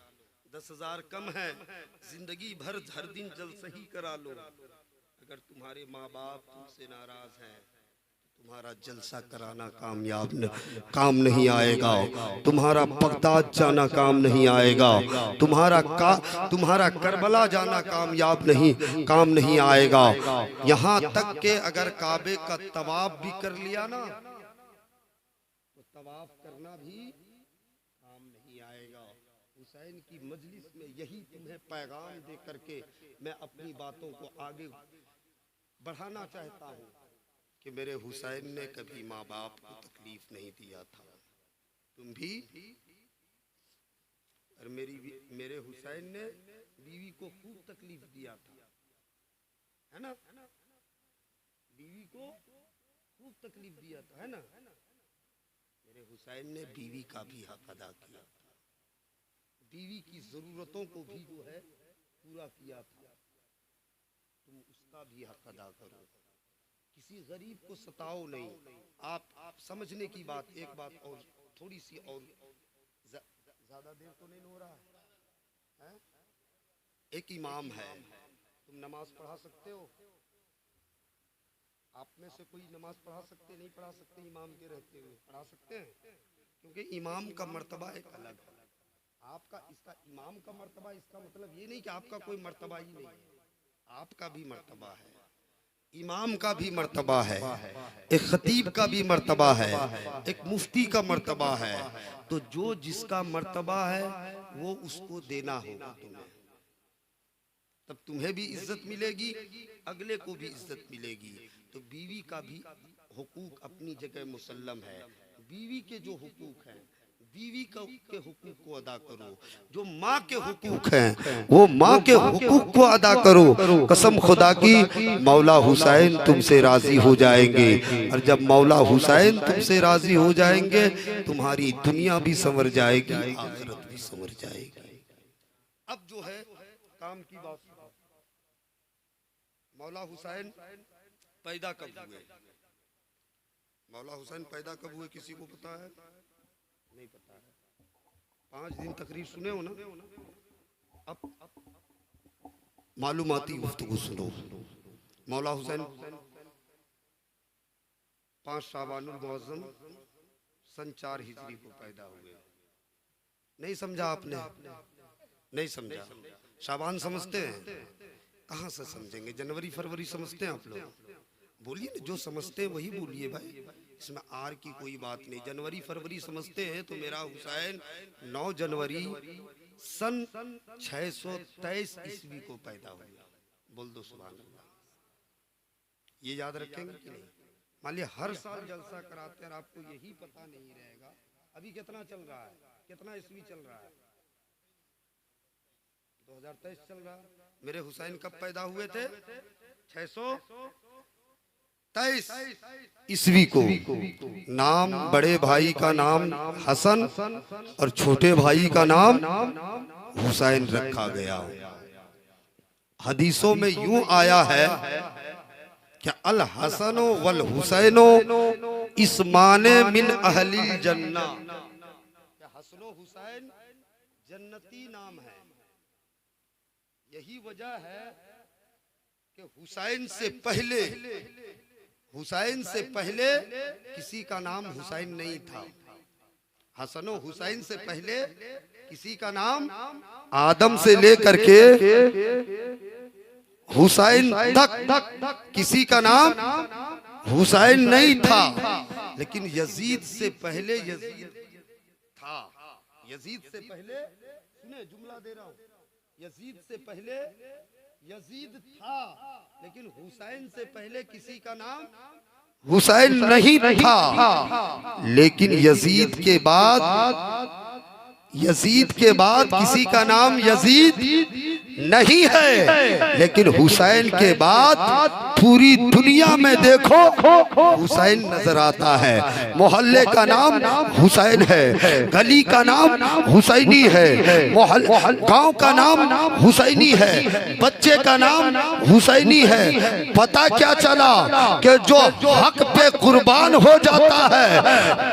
10,000 कम है, जिंदगी भर हर दिन जलसे ही करा लो। अगर तुम्हारे माँ बाप तुमसे नाराज हैं, तुम्हारा जलसा कराना काम नहीं आएगा, तुम्हारा बगदाद जाना काम नहीं आएगा, तुम्हारा करबला जाना काम नहीं आएगा। यहाँ तक के अगर काबे का तवाफ भी कर लिया ना, तो तवाफ करना भी काम नहीं आएगा। हुसैन की मजलिस में यही तुम्हें पैगाम दे करके मैं अपनी बातों को आगे बढ़ाना चाहता हूँ कि मेरे हुसैन ने कभी माँ बाप को तकलीफ नहीं दिया था। तुम भी, और मेरे हुसैन ने बीवी को खूब तकलीफ दिया था, है ना, बीवी को खूब तकलीफ दिया था, है ना। मेरे हुसैन ने बीवी का भी हक अदा किया था, बीवी की जरूरतों को भी जो है पूरा किया था। तुम उसका भी हक अदा करो, किसी गरीब को सताओ नहीं। आप समझने की बात, एक बात और थोड़ी सी, और ज्यादा देर तो नहीं हो रहा है? एक इमाम है, तुम नमाज पढ़ा सकते हो? आप में से कोई नमाज पढ़ा सकते, नहीं पढ़ा सकते? इमाम के रहते हुए पढ़ा सकते हैं, क्योंकि इमाम का मर्तबा एक अलग है। आपका इसका इमाम का मर्तबा, इसका मतलब ये नहीं कि आपका कोई मर्तबा ही नहीं है, आपका भी मर्तबा है, इमाम का भी मर्तबा है, एक खतीब का भी मर्तबा है, एक मुफ्ती का मर्तबा है। तो जो जिसका मर्तबा है वो उसको देना होगा तुम्हें, तब तुम्हें भी इज्जत मिलेगी, अगले को भी इज्जत मिलेगी। तो बीवी का भी हुकूक अपनी जगह मुसल्लम है। बीवी के जो हुकूक हैं, बीवी के हुकूक को अदा करो। जो माँ के हुकूक हैं वो माँ के हुकूक को अदा करो। कसम खुदा की, मौला हुसैन तुमसे राजी हो जाएंगे, और जब मौला हुसैन तुमसे राजी हो जाएंगे, तुम्हारी दुनिया भी संवर जाएगी, आखिरत भी संवर जाएगी। अब जो है काम की बात, मौला हुसैन पैदा कब हुए? मौला हुसैन पैदा कब हुए किसी को पता है? नहीं पता है। 5 दिन तकरीर सुने हो ना? अब मालूमाती गुफ्तगू सुनो। मौला हुसैन 5 शाबानुल मुअज्जम सन 4 हिजरी को पैदा हुए। नहीं समझा आपने? नहीं समझा। शाबान समझते हैं? कहाँ से समझेंगे? जनवरी फरवरी समझते हैं आप लोग? बोलिए ना, जो समझते हैं वही बोलिए भाई, इसमें आर की कोई बात नहीं। जनवरी फरवरी समझते हैं तो मेरा हुसैन 9 जनवरी सन 623 ईस्वी को पैदा हुआ। बोल दो सुभान अल्लाह। ये याद रखेंगे कि नहीं? मान लिया हर साल जलसा कराते हैं और आपको यही पता नहीं रहेगा अभी कितना चल रहा है, कितना ईस्वी चल रहा है? 2023 चल रहा है। मेरे हुसैन कब पैदा हुए थे? 623 ईस्वी को। नाम बड़े भाई का नाम हसन और छोटे भाई का नाम हुसैन रखा गया। हदीसों में यूं आया है क्या अल हसनो वल हुसैनो इस्माने मिन अहलिल जन्ना, क्या हसनो हुसैन जन्नती नाम है। यही वजह है कि हुसैन से पहले किसी का नाम हुसैन नहीं था। हसनो हुसैन से पहले किसी का नाम आदम से लेकर के हुसैन तक किसी का नाम हुसैन नहीं था। लेकिन यजीद से पहले यजीद था। यजीद से पहले, सुने जुमला दे रहा हूं, यजीद से पहले यजीद था, लेकिन हुसैन से पहले किसी का नाम हुसैन नहीं था। लेकिन यजीद के बाद किसी का नाम यजीद नहीं है। लेकिन हुसैन के बाद पूरी दुनिया में देखो हुसैन नजर आता है। मोहल्ले का नाम हुसैन है, गली का नाम हुसैनी है, गांव का नाम हुसैनी है, बच्चे का नाम हुसैनी है। पता क्या चला कि जो हक पे कुर्बान हो जाता है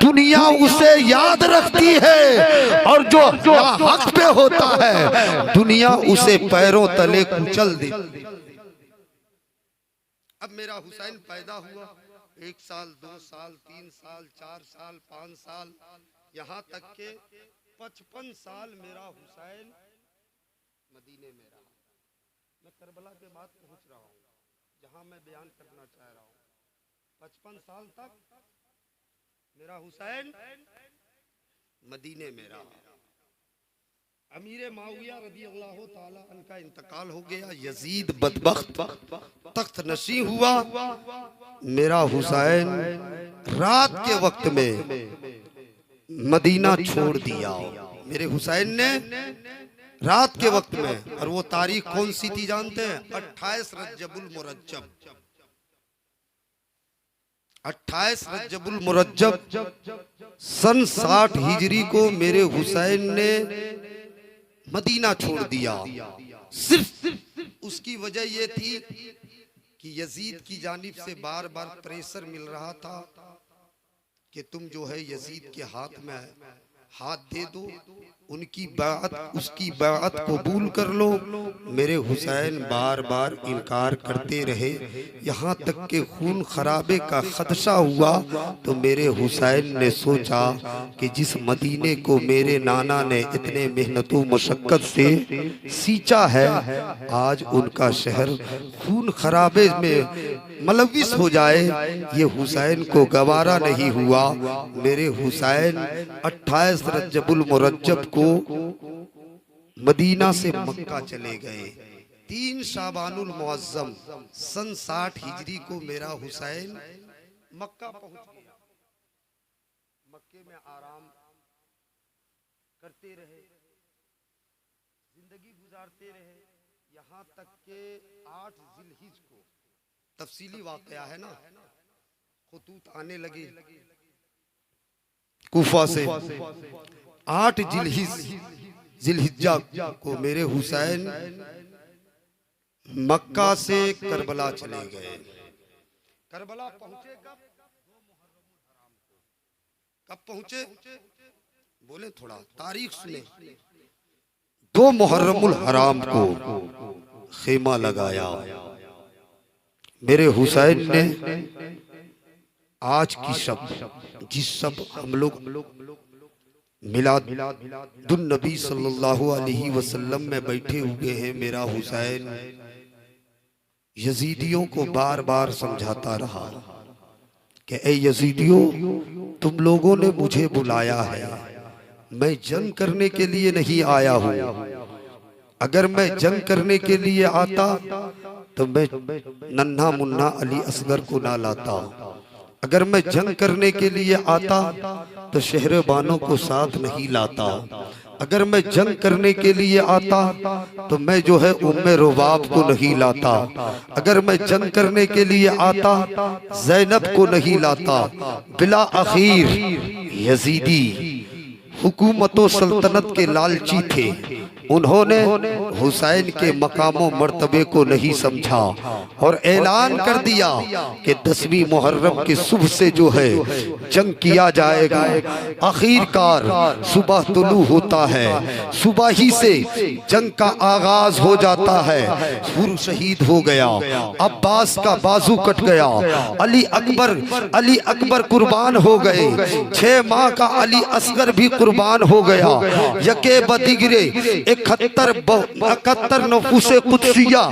दुनिया उसे याद रखती है, और जो हक पे होता है दुनिया उसे पैरों तले कुचल दे। अब मेरा हुसैन पैदा हुआ, 1 साल 2 साल 3 साल 4 साल 5 साल, यहाँ तक के 55 साल मेरा हुसैन मदीने में रहा। मैं करबला के बाद पहुंच रहा हूँ जहाँ मैं बयान करना चाह रहा हूँ। 55 साल तक मेरा हुसैन मदीने में रहा। अमीर माविया रदी अल्लाह ताला अन्हु इंतकाल हो गया। यजीद बदबख्त तख्त नशी हुआ। मेरा हुसैन रात के वक्त में मदीना छोड़ दिया। मेरे हुसैन ने रात के वक्त में, और वो तारीख कौन सी थी जानते हैं? 28 रजबुल मुरज्जब। 28 रजबुल मुरज्जब सन 60 हिजरी को मेरे हुसैन ने मदीना छोड़ दिया। सिर्फ उसकी वजह यह थी कि यजीद की जानिब से बार बार प्रेशर मिल रहा था कि तुम जो है यजीद के हाथ में हाथ दे दो, उनकी बात उसकी बात कबूल कर लो। मेरे हुसैन बार बार इनकार करते रहे, यहाँ तक कि खून खराबे का खदशा हुआ। तो मेरे हुसैन ने सोचा कि जिस मदीने को मेरे नाना ने इतने मेहनतों मशक्कत से सींचा है, आज उनका शहर खून खराबे में मलविस हो जाए, ये हुसैन को गवारा नहीं हुआ। मेरे हुसैन 28 रजबुल मुरज्जब को मदीना से मक्का चले गए। 3 शाबानुल मुअज्जम सन 60 हिजरी को मेरा हुसैन मक्का पहुंच गया। मक्के में आराम करते रहे, जिंदगी गुजारते रहे, यहाँ तक के 8 जिलहिज को, तफसीली वाकया है ना, खुतूत आने लगे कूफा से। 8 जिलहिज्जा को मेरे हुसैन मक्का से करबला चले गए। करबला पहुंचे कब पहुंचे? बोले थोड़ा तारीख सुने। 2 मुहर्रमुल हराम को खेमा लगाया। मेरे हुसैन ने आज की शब, जिस शब हम लोग मिलादुन नबी सल्लल्लाहु अलैहि वसल्लम में बैठे हुए हैं, मेरा हुसैन यजीदियों को बार बार समझाता रहा कि ए यजीदियों, तुम लोगों ने मुझे बुलाया है, मैं जंग करने के लिए नहीं आया हूँ। अगर मैं जंग करने के लिए आता तो मैं नन्हा मुन्ना अली असगर को ना लाता। अगर मैं जंग करने के लिए आता तो शहर बानो को साथ नहीं लाता। अगर मैं जंग करने के लिए आता तो मैं जो है उम्मे रुबाब को नहीं लाता। अगर मैं जंग करने के लिए आता ज़ैनब को नहीं लाता। बिला आखिर यजीदी हुकूमत व सल्तनत के लालची थे, उन्होंने हुसैन के मकामों मर्तबे को नहीं समझा और ऐलान कर दिया कि 10वीं मुहर्रम की सुबह से जो है जंग किया जाएगा। आखिरकार सुबह तुलू होता है, सुबह ही से जंग का आगाज हो जाता है। सूर्य शहीद हो गया, अब्बास का बाजू कट गया, अली अकबर कुर्बान हो गए, 6 माह का अली असगर भी कुर्बान हो गया। यके बदिगरे 71 नफूसे कुदसिया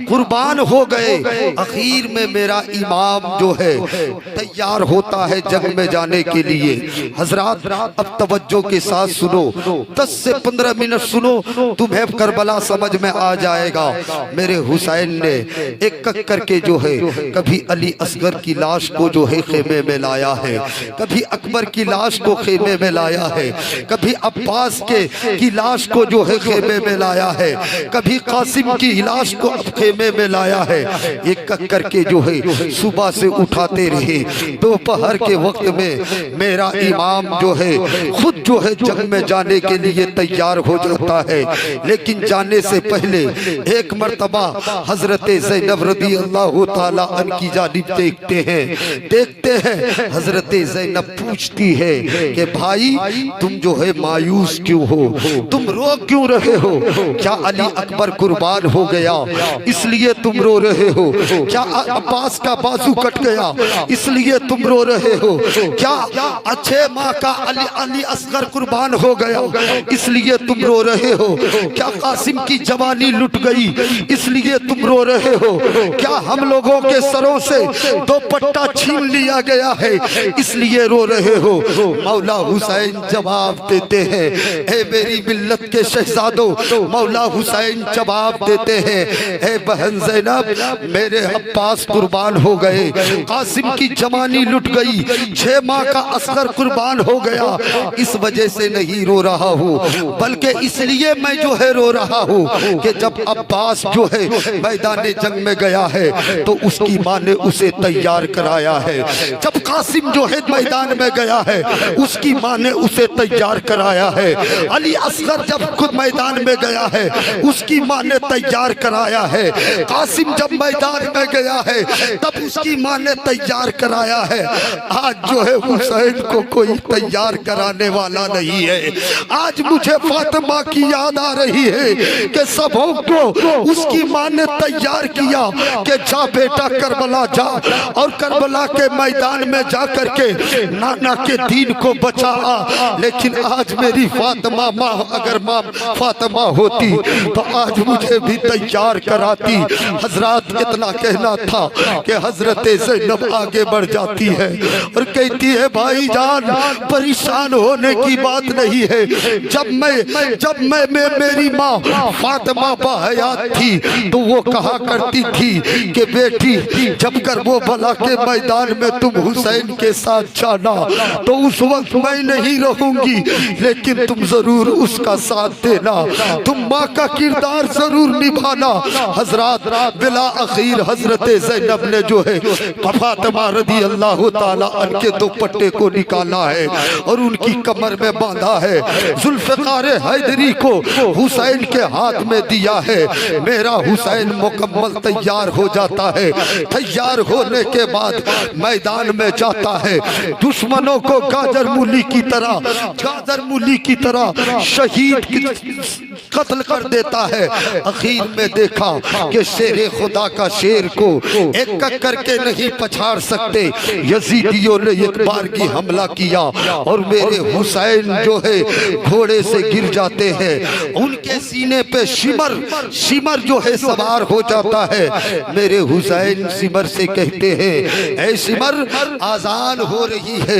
कुर्बान हो गए। आखिर में मेरा इमाम जो है तैयार होता है जंग में जाने के लिए। हजरात अब तवज्जो के साथ सुनो, 10 से 15 मिनट सुनो, तुम्हें करबला समझ में आ जाएगा। मेरे हुसैन ने एक करके जो है कभी अली असगर की लाश को जो है खेमे में लाया है, कभी अकबर की लाश को खेमे में लाया है, कभी अब्बास की लाश को जो है खेमे में लाया है, कभी कासिम की लाश को खेमे में लाया है। एक करके जो है सुबह से उठाते रहे। दोपहर के वक्त में मेरा इमाम जो है खुद जो है जंग में जाने के लिए तैयार हो जाता है। लेकिन जाने से पहले एक मर्तबा हजरत ज़ैनब रज़ी अल्लाह ताला अन्हा की जानिब देखते हैं। हजरत ज़ैनब पूछती है कि भाई तुम जो है मायूस क्यों हो, तुम रो क्यों रहे हो? क्या अली अकबर कुर्बान हो गया इसलिए तुम रो रहे हो? क्या अब्बास का बाजू कट गया इसलिए तुम रो रहे हो? क्या अच्छे माँ का अली असगर कुर्बान हो गया इसलिए तुम रो रहे हो? क्या कासिम की जवानी लुट गई इसलिए तुम रो रहे हो? क्या हम लोगों के सरों से दुपट्टा छीन लिया गया है इसलिए रो रहे हो? मौला हुसैन जवाब देते हैं, ए मेरी मिल्लत के शहजादों, मौला हुसैन जवाब देते हैं, ए बहन ज़ैनब मेरे अब्बास कुर्बान हो गए, कासिम की जवानी लुट गई, 6 माह का असगर कुर्बान हो गया। इस वजह से नहीं रो रहा हूँ, बल्कि इसलिए मैं जो है रो रहा हूँ कि जब अब्बास जो है मैदान जंग में गया है तो उसकी माँ ने उसे तैयार कराया है। जब कासिम जो है मैदान में गया है उसकी माँ ने उसे तैयार कराया है। अली असगर जब खुद मैदान में गया है उसकी माँ ने तैयार कराया है। कासिम जब मैदान में गया है तब उसकी माँ ने तैयार कराया है। आज जो है हुसैन को कोई तैयार कराने वाला नहीं है। आज मुझे फातिमा की याद आ रही है कि सबों को उसकी माँ ने तैयार किया कि जा बेटा करबला जा और करबला के मैदान में जा करके नाना के दीन को बचा। लेकिन आज मेरी फातिमा माँ अगर माँ फातिमा होती तो आज मुझे भी तैयार कराती। हजरत इतना कहना था कि हजरत ज़ैनब आगे बढ़ जाती है और कहती है भाईजान परेशान होने की बात नहीं है। जब मैं मेरी माँ फातिमा बाहयात थी तो वो कहा करती थी कि बेटी जब करबला के मैदान में तुम हुसैन के साथ जाना तो उस वक्त मैं नहीं रहूंगी, लेकिन तुम जरूर उसका साथ देना, तुम माँ का किरदार जरूर निभाना। हजरत बिला अखीर हजरत ज़ैनब ने जो है फातिमा रज़ी अल्लाह ताला अन्हा के दुपट्टे को निकाला है और उनकी कमर में बांधा है। जुल्फ़िकार हैदरी को हुसैन के हाथ में दिया है। मेरा हुसैन मुकम्मल तैयार हो जाता है। तैयार होने के बाद मैदान में जाता है, दुश्मनों को गाजर मूली की तरह शहीद कत्ल कर देता है। आखिर में देखा कि शेर खुदा का शेर को एक करके नहीं पछाड़ सकते। यजीदियों ने एक बार की हमला किया और मेरे हुसैन जो है घोड़े से गिर जाते हैं। उनके सीने पे शिमर जो है सवार हो जाता है। मेरे हुसैन शिमर से कहते हैं, ऐ शिमर आजान हो रही है,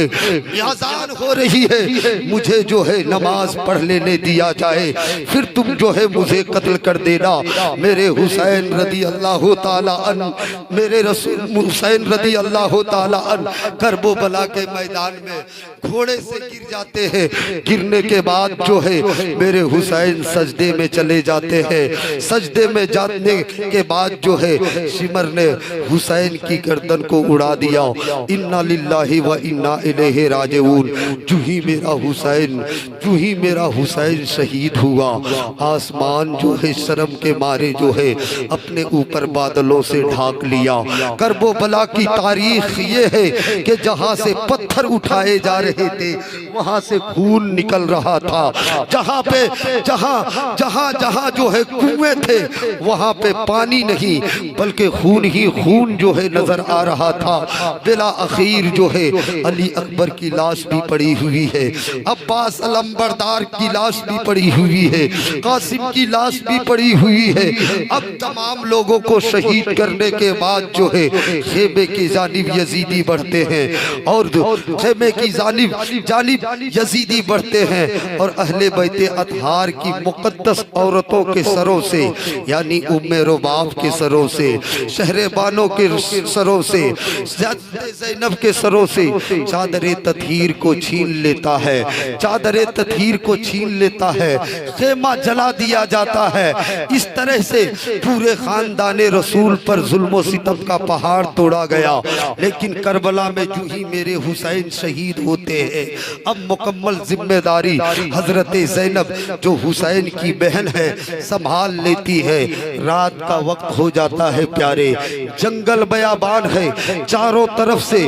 आजान हो रही है, मुझे जो है नमाज पढ़ लेने दिया जाए, फिर तुम जो है मुझे कत्ल कर देना। मेरे हुसैन रज़ी अल्लाह ताला अन्हु, मेरे रसूल हुसैन रज़ी अल्लाह ताला अन्हु करबला के मैदान में घोड़े से गिर जाते हैं। गिरने के बाद जो है मेरे हुसैन सजदे में चले जाते हैं। सजदे में जाने के बाद जो है शिमर ने हुसैन की गर्दन को उड़ा दिया। इन्ना लिल्लाहि व इन्ना इलैहि राजिऊन। जो ही मेरा हुसैन शहीद हुआ, आसमान जो है शर्म के मारे जो है अपने ऊपर बादलों से ढाक लिया। करबला की तारीख ये है कि जहाँ से पत्थर उठाए जा रहे थे वहाँ से खून निकल रहा था। जहाँ जो है कुएं थे वहाँ पे पानी नहीं बल्कि खून ही खून जो है नजर आ रहा था। बिला आखिर जो है अली अकबर की लाश भी पड़ी हुई है, अब्बास अलंबरदार की लाश भी पड़ी हुई है, कासिम की लाश भी पड़ी हुई है। अब तमाम लोगों को शहीद करने के बाद जो है खेमे की जानिब यजीदी बढ़ते हैं और खेमे की जानिब यजीदी बढ़ते हैं और अहले बैते अतहार की मुकद्दस औरतों के सरों से यानी उम्मे रुबाब के सरों से, शहरबानों के सरों से, ज़ैनब के सरों से चादरे तत्हीर को छीन लेता है। चादरे तत्हीर को छीन लेता है, खेमा जला दिया जाता है। इस तरह से पूरे खानदान रसूल पर जुल्म सितम का पहाड़ तोड़ा गया। लेकिन करबला में जो ही मेरे हुसैन शहीद होते हैं अब मुकम्मल जिम्मेदारी हजरत ज़ैनब जो हुसैन की बहन है संभाल लेती है। रात का वक्त हो जाता है प्यारे, जंगल बयाबान है, चारों तरफ से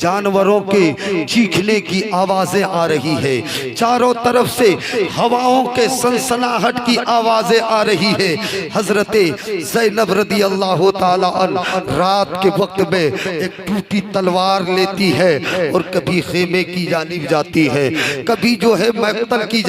जानवरों के चीखने की आवाजें आ रही है, चारों तरफ से हवाओं के सनसनाहट की आवाजें आ रही है। हजरत ज़ैनब रदी अल्लाह ताला अन्हा रात के वक्त में एक टूटी तलवार लेती है और कभी खेमे की जानिब जाती है, कभी जो है मक्तल की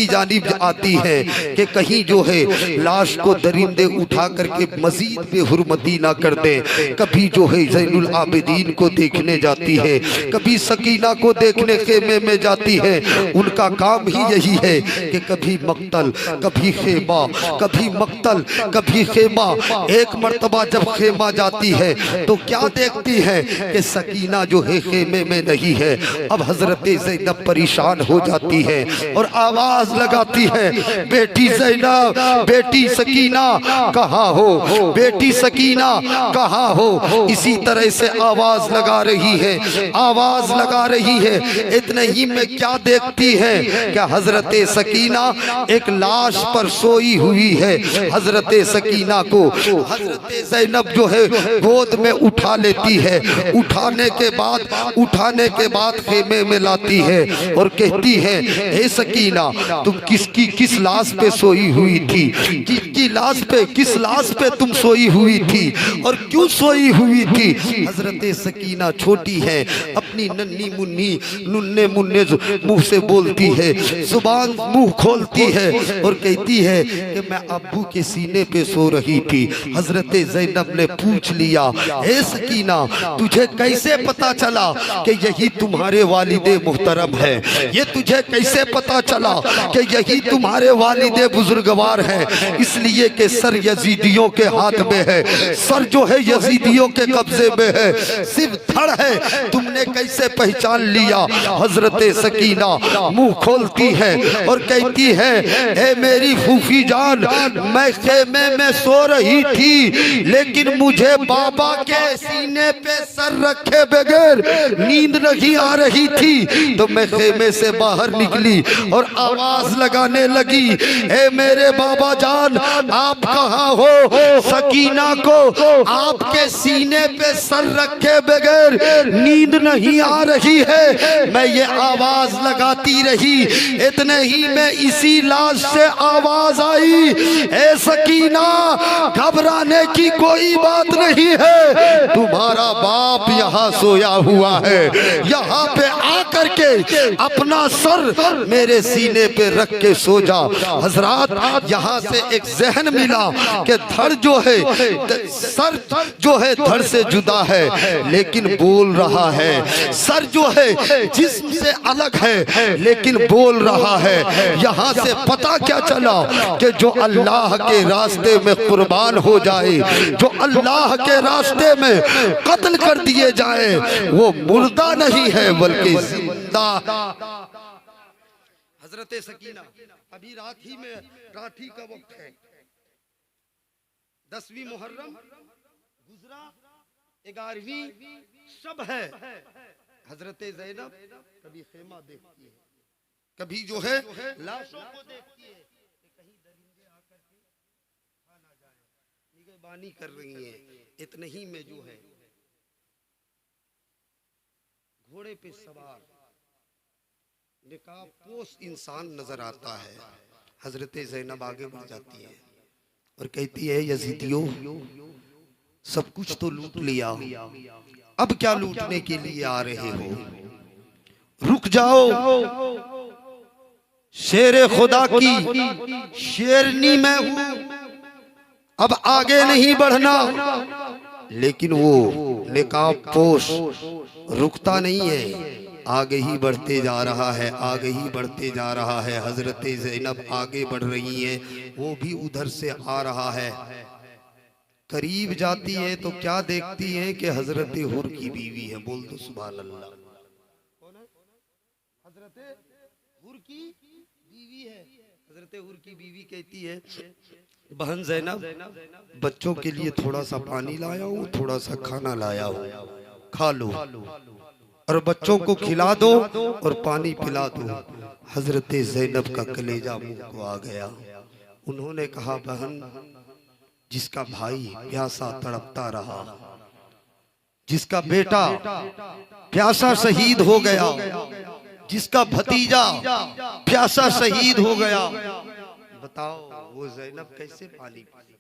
जानिब आती है कि कहीं जो है लाश को दरिंदे उठा करके मजीद बेहुरमती ना कर दे। कभी जो है ज़ैनुल आबिदीन को देखने जाती है, कभी सकीना को देखने खेमे में जाती है। उनका काम ही यही है कि कभी मक्तल कभी खेमा, कभी मक्तल कभी खेमा। एक मर्तबा जब खेमा जाती है तो क्या देखती है कि सकीना जो है खेमे में नहीं है। अब हजरत ज़ैनब परेशान हो जाती है और आवाज लगाती है, बेटी ज़ैनब, बेटी सकीना कहाँ हो, बेटी सकीना कहाँ हो। इसी तरह से आवाज लगा रही है, आवाज लगा रही है। इतने ही में क्या देखती है कि हजरत सकीना एक लाश पर सोई हुई है। हजरत सकीना को हजरत ज़ैनब जो है गोद में उठा लेती है। उठाने के बाद खेमे में लाती है और कहती है, हे सकीना तुम किस लाश पे सोई हुई थी, किस लाश पे तुम सोई हुई थी और क्यों सोई हुई थी। हजरत सकीना छोटी है, अपनी नन्ही मुन्नी नुन्ने मुन्ने मुंह से बोलती है, जुबान मुंह खोलती है और कहती है कि मैं अब्बू के सीने पे सो रही थी। हजरत ज़ैनब ने पूछ लिया, हे सकीना तुझे कैसे पता चला कि यही तुम्हारे वालिदे मुहतरम है, ये तुझे कैसे पता चला कि यही तुम्हारे वालिदे बुजुर्गवार है। इसलिए कि सर यजीदियों के हाथ में है, सर जो है यजीदियों के कब्जे में है, सिर्फ धड़ है, तुमने कैसे पहचान लिया। हजरत सकीना मुंह खोलती है और कहती है, ए मेरी फूफी जान, मैं खेमे में सो रही थी लेकिन मुझे बाबा के सीने पे सर रखे बगैर नींद नहीं आ रही थी। तो मैं खेमे से बाहर निकली और आवाज लगाने लगी, ए मेरे बाबा जान आप कहाँ हो। सकीना को आपके सीने पे सर रखे बगैर नींद नहीं आ रही है। मैं ये आवाज लगाती रही, इतने ही में इसी लाश से आवाज आई, ए सकीना घबराने की कोई बात नहीं है, तुम्हारा बाप यहाँ सोया हुआ है, यहाँ पे आकर के अपना सर मेरे सीने पे रख के सो जा। हजरात यहाँ से एक जहन मिला कि धड़ जो है, सर जो है धड़ से जुदा है लेकिन बोल रहा है, सर जो है जिस्म से अलग है लेकिन बोल रहा है। यहाँ से पता क्या चला कि जो अल्लाह के रास्ते में कुर्बान हो जाए, जो अल्लाह के रास्ते में कत्ल कर दिए जाए, वो मुर्दा नहीं है बल्कि जिंदा। हजरत सकीना अभी रात ही का वक्त है, 10वीं मुहर्रम गुजरा, 11वीं सब है। हजरत ज़ैनब कभी खेमा देखती है, कभी जो है लाशों को देखती है कि कहीं दरिंदे आकर के खा ना जाए, निगहबानी कर रही है। इतने ही में जो है घोड़े पे सवार निकाब पोश इंसान नजर आता है। हजरत ज़ैनब आगे बढ़ जाती है और कहती है, यजीदियों सब कुछ तो लूट लिया, अब क्या लूटने के लिए आ रहे हो? रुक जाओ, शेरे खुदा की शेरनी मैं हूं, अब आगे नहीं बढ़ना। लेकिन वो निकाब पोश रुकता नहीं है, आगे ही बढ़ते जा रहा है, आगे ही बढ़ते जा रहा है। हजरत ज़ैनब आगे बढ़ रही है, वो भी उधर से आ रहा है। करीब जाती है तो क्या देखती है कि हजरत हुर की बीवी है। बोल दो सुभान अल्लाह। कौन है? हजरत हुर की बीवी है। हजरत हुर की बीवी कहती है, बहन ज़ैनब बच्चों के लिए थोड़ा सा पानी लाया हूँ, थोड़ा सा खाना लाया हूँ, खा लो और बच्चों को खिला दो और पानी पिला दो। हजरत ज़ैनब का कलेजा मुंह को आ गया। उन्होंने कहा, बहन जिसका भाई प्यासा तड़पता रहा, जिसका बेटा प्यासा शहीद हो गया, जिसका भतीजा प्यासा शहीद हो गया, बताओ वो ज़ैनब कैसे पानी पी?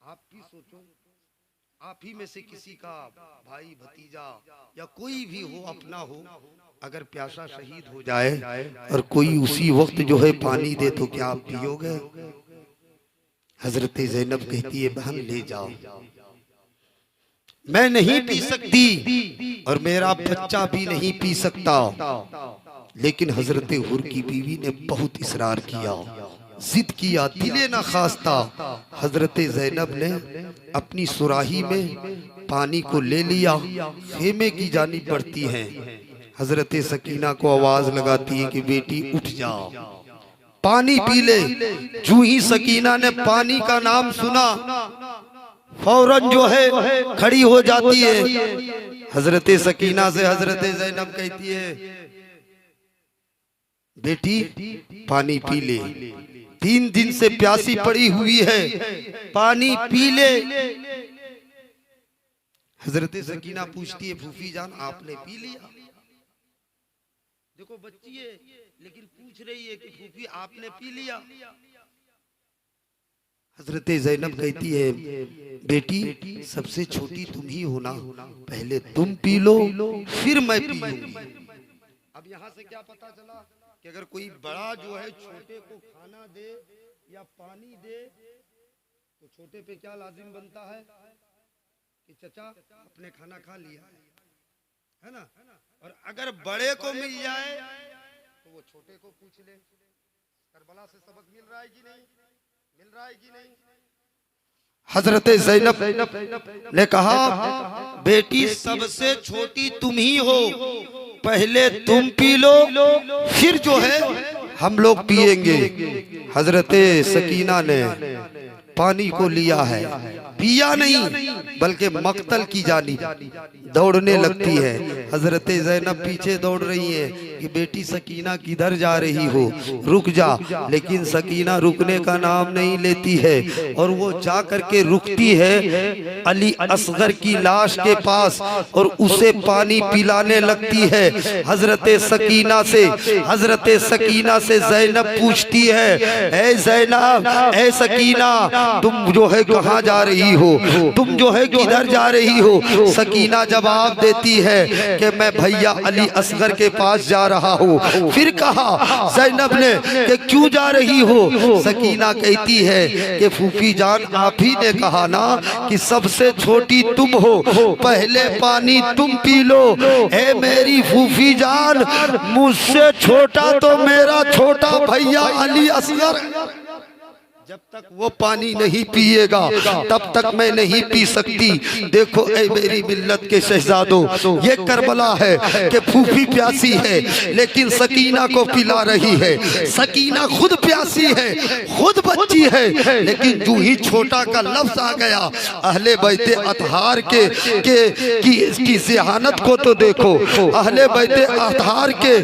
आप भी सोचो, आप ही में से किसी का भाई भतीजा या कोई भी हो, अपना हो, अगर प्यासा शहीद हो जाए और कोई उसी वक्त जो है पानी दे तो क्या आप पियोगे? हजरत ज़ैनब कहती है, बहन ले जाओ, मैं नहीं पी सकती और मेरा बच्चा भी नहीं पी सकता। लेकिन हजरत हुर की बीवी ने बहुत इसरार किया, जिद किया, दिले ना खास्ता। हजरत ज़ैनब ने अपनी सुराही में पानी को ले लिया, खेमे की जानिब बढ़ती हैं। हजरत सकीना को आवाज लगाती है कि बेटी उठ जाओ, पानी पी ले। जू ही सकीना ने पानी का नाम सुना, फौरन जो है खड़ी हो जाती है। हजरत सकीना से हजरत ज़ैनब कहती है, बेटी पानी पी ले, 3 दिन से प्यासी पड़ी हुई है, पानी पी ले। हजरत सकीना पूछती है, फूफी जान आपने पी लिया? देखो बच्ची है लेकिन पूछ रही है कि फूफी आपने पी लिया? हजरत ज़ैनब कहती है, बेटी सबसे छोटी तुम ही हो ना, पहले तुम पी लो फिर मैं पीऊंगी। अब यहाँ से क्या पता चला कि अगर कोई बड़ा जो है छोटे को खाना दे या पानी दे तो छोटे पे क्या लाजिम बनता है कि चचा अपने खाना खा लिया है ना। और अगर बड़े को मिल जाए तो वो छोटे को पूछ ले, करबला से सबक मिल रहा है कि नहीं, मिल रहा है कि नहीं। हजरत ज़ैनब ने कहा, बेटी सबसे छोटी तुम ही हो, पहले तुम पी लो फिर जो है हम लोग पिएंगे। हजरत सकीना ने पानी को लिया है, पिया नहीं बल्कि मक्तल की जानी दौड़ने लगती है। हजरत ज़ैनब पीछे दौड़ रही है कि बेटी सकीना किधर जा रही हो, रुक जा। लेकिन सकीना रुकने का नाम नहीं लेती है और वो जा करके रुकती है अली असगर की लाश के पास और उसे पानी पिलाने लगती है। हजरत सकीना से ज़ैनब पूछती है, ए ज़ैनब, ए सकीना, तुम जो है कहाँ जा रही हो, तुम जो है किधर जा रही हो? सकीना जवाब देती है कि मैं भैया अली असगर के पास जा रहा हूँ। फिर कहा ज़ैनब ने कि क्यों जा रही हो? सकीना कहती है कि फूफी जान आप ही ने कहा ना कि सबसे छोटी तुम हो, पहले पानी तुम पी लो। ए मेरी फूफी जान, मुझसे छोटा तो मेरा छोटा भैया अली असगर। जब तक वो पानी नहीं पिएगा तब तक मैं नहीं पी सकती। देखो ऐ मेरी मिल्लत के शहजादों, ये करबला है कि फूफी प्यासी है लेकिन सकीना को पिला रही है। सकीना खुद प्यासी है, खुद बच्ची है, लेकिन जो ही छोटा का लफ्ज आ गया अहले बैते अतहार की ज़हानत को तो देखो। अहले बैते अतहार के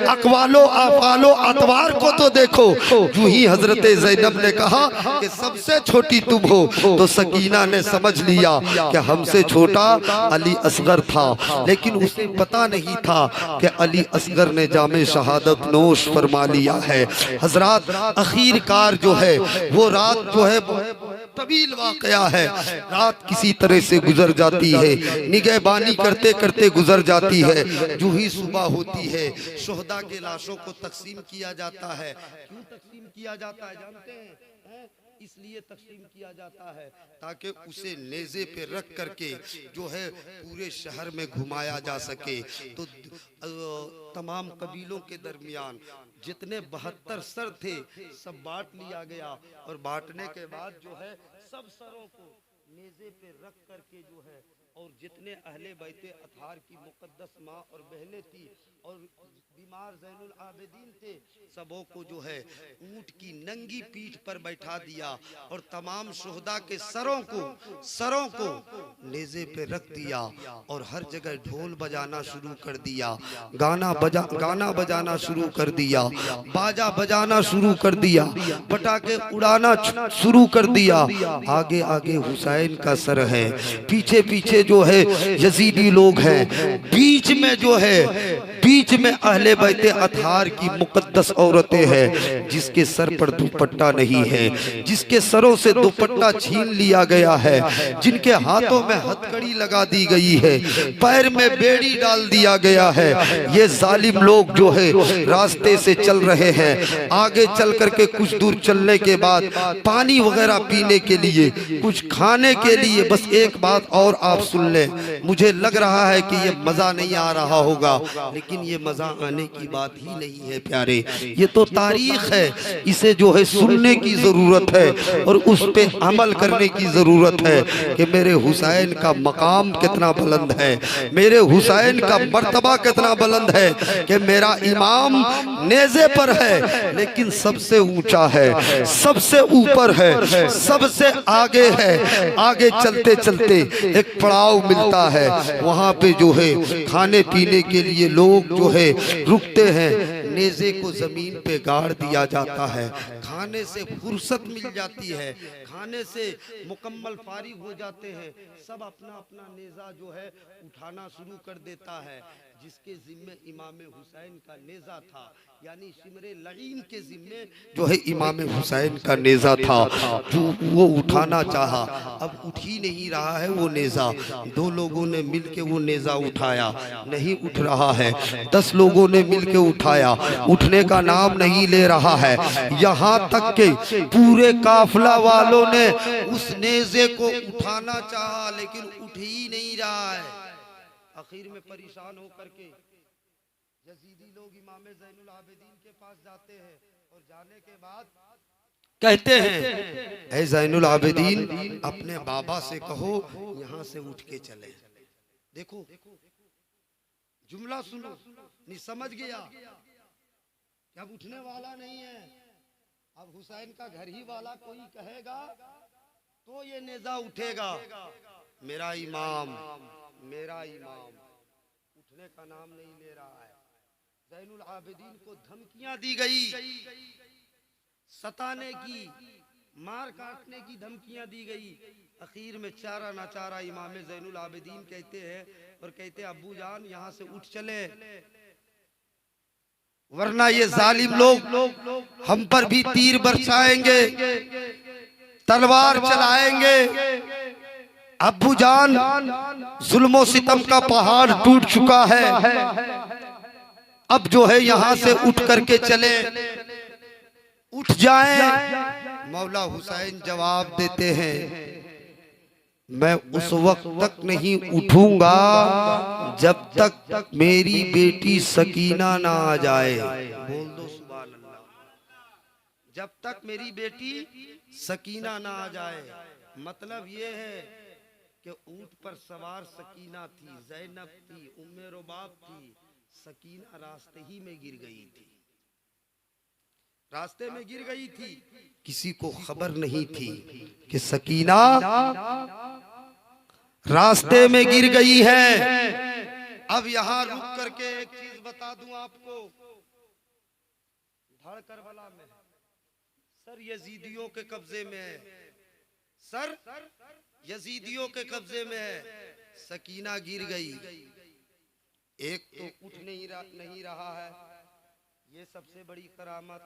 अकवालो अफालो अतवार को तो देखो। जो ही हजरत ज़ैनब ने कहा कि सबसे छोटी तुम हो, तो सकीना ने समझ लिया कि हमसे छोटा अली असगर था, लेकिन उसे पता नहीं था कि अली असगर ने जामे शहादत नोश फरमा लिया है। हजरात आखिरकार जो है वो रात जो है तवील वाक़या है। रात किसी तरह से गुजर जाती है, निगहबानी करते करते गुजर जाती है। जो ही सुबह होती है शोहदा के लाशों को तकसीम किया जाता है। क्यों तकसीम किया जाता है जानते हैं? इसलिए तकसीम किया जाता है ताकि उसे नेज़े पे रख करके जो है पूरे शहर में घुमाया जा सके। तो तमाम कबीलों के दरमियान जितने 72 सर थे सब बांट लिया गया, और बांटने के बाद जो है सब सरों को नेज़े पे रख करके जो है, और जितने अहले बैते अतहार की मुकद्दस माँ और बहनें थी और बीमार ज़ैनुल आबिदीन थे, सबों को जो है ऊंट की नंगी पीठ पर बैठा दिया और तमाम शुहदा के सरों को नेज़े पे रख दिया और हर जगह ढोल बजाना शुरू कर दिया, गाना बजाना शुरू कर दिया, बाजा बजाना शुरू कर दिया, पटाखे उड़ाना शुरू कर दिया। आगे आगे हुसैन का सर है, पीछे पीछे जो है यजीदी लोग हैं, बीच में अहले बैते अतहार की मुकद्दस औरतें हैं जिसके सर पर दुपट्टा नहीं है, जिसके सरों से दुपट्टा छीन लिया गया है, जिनके हाथों में हथकड़ी लगा दी गई है, पैर में बेड़ी डाल दिया गया है। ये जालिम लोग जो है रास्ते से चल रहे हैं। आगे चल करके कुछ दूर चलने के बाद पानी वगैरह पीने के लिए, कुछ खाने के लिए, बस एक बात और आप सुन लें, मुझे लग रहा है कि ये मजा नहीं आ रहा होगा, लेकिन ये मजा आने की बात ही नहीं है प्यारे, ये तो तारीख है। इसे जो है सुनने की जरूरत है और उस पे अमल करने की जरूरत है कि मेरे हुसैन का मकाम कितना बुलंद है, मेरे हुसैन का मर्तबा कितना बुलंद है कि मेरा इमाम नेज़े पर है लेकिन सबसे ऊंचा है, सबसे ऊपर है, सबसे आगे है। आगे चलते चलते एक पड़ाव मिलता है, वहां पे जो है खाने पीने के लिए लोग जो है रुकते हैं। नेज़े को जमीन पे गाड़ दिया जाता है, खाने से फुर्सत मिल जाती है, खाने से मुकम्मल फारिग हो जाते हैं, सब अपना अपना नेज़ा जो है उठाना शुरू कर देता है। जिसके जिम्मे इमाम हुसैन का नेज़ा था, यानी शिमरे लईन के जिम्मे जो है इमाम हुसैन का नेज़ा था, जो वो उठाना चाहा, अब उठ ही नहीं रहा है वो नेज़ा। 2 लोगों ने मिलके वो नेज़ा उठाया, नहीं उठ रहा है। 10 लोगों ने मिलके उठाया, उठने का नाम नहीं ले रहा है। यहाँ तक के पूरे काफिला वालों ने उस नेज़े को उठाना चाहा लेकिन उठ ही नहीं रहा है। आखिर में परेशान होकर के यजीदी लोग इमाम ज़ैनुल आबिदीन के पास जाते हैं और जाने के बाद कहते हैं, ऐ ज़ैनुल आबिदीन अपने बाबा से कहो यहाँ से उठ के चले। देखो जुमला सुनो, नहीं समझ गया कि अब उठने वाला नहीं है, अब हुसैन का घर ही वाला कोई कहेगा तो ये नेज़ा उठेगा। मेरा इमाम उठने का नाम नहीं ले रहा है। ज़ैनुल आबिदीन को धमकियां दी गई, सताने की, मार काटने की धमकियां दी गई। आखिर में चारा नाचारा इमाम ज़ैनुल आबिदीन कहते हैं और कहते हैं अब्बू जान यहाँ से उठ चले, वरना ये जालिम लोग हम पर भी तीर बरसाएंगे, तलवार चलाएंगे। अब्बू जान जुल्मो सितम का पहाड़ टूट चुका है, अब जो है यहाँ से उठ करके चले, उठ जाएं। मौला हुसैन जवाब देते हैं, मैं उस वक्त तक नहीं उठूंगा जब तक मेरी बेटी सकीना ना आ जाए। बोल दो सुभान अल्लाह। जब तक मेरी बेटी सकीना ना आ जाए। मतलब ये है कि ऊंट पर सवार सकीना थी, ज़ैनब थी, उम्मे रुबाब थी। सकीना रास्ते ही में गिर गई थी, रास्ते में गिर गई थी। किसी को खबर नहीं थी कि सकीना रास्ते में गिर गई है। अब यहाँ रुक करके एक चीज बता दूं आपको, धड़ करबला में सर यजीदियों के कब्जे में है, सर यजीदियों के कब्जे में है। सकीना गिर गई, एक तो उठ नहीं रहा है, ये सबसे बड़ी करामत,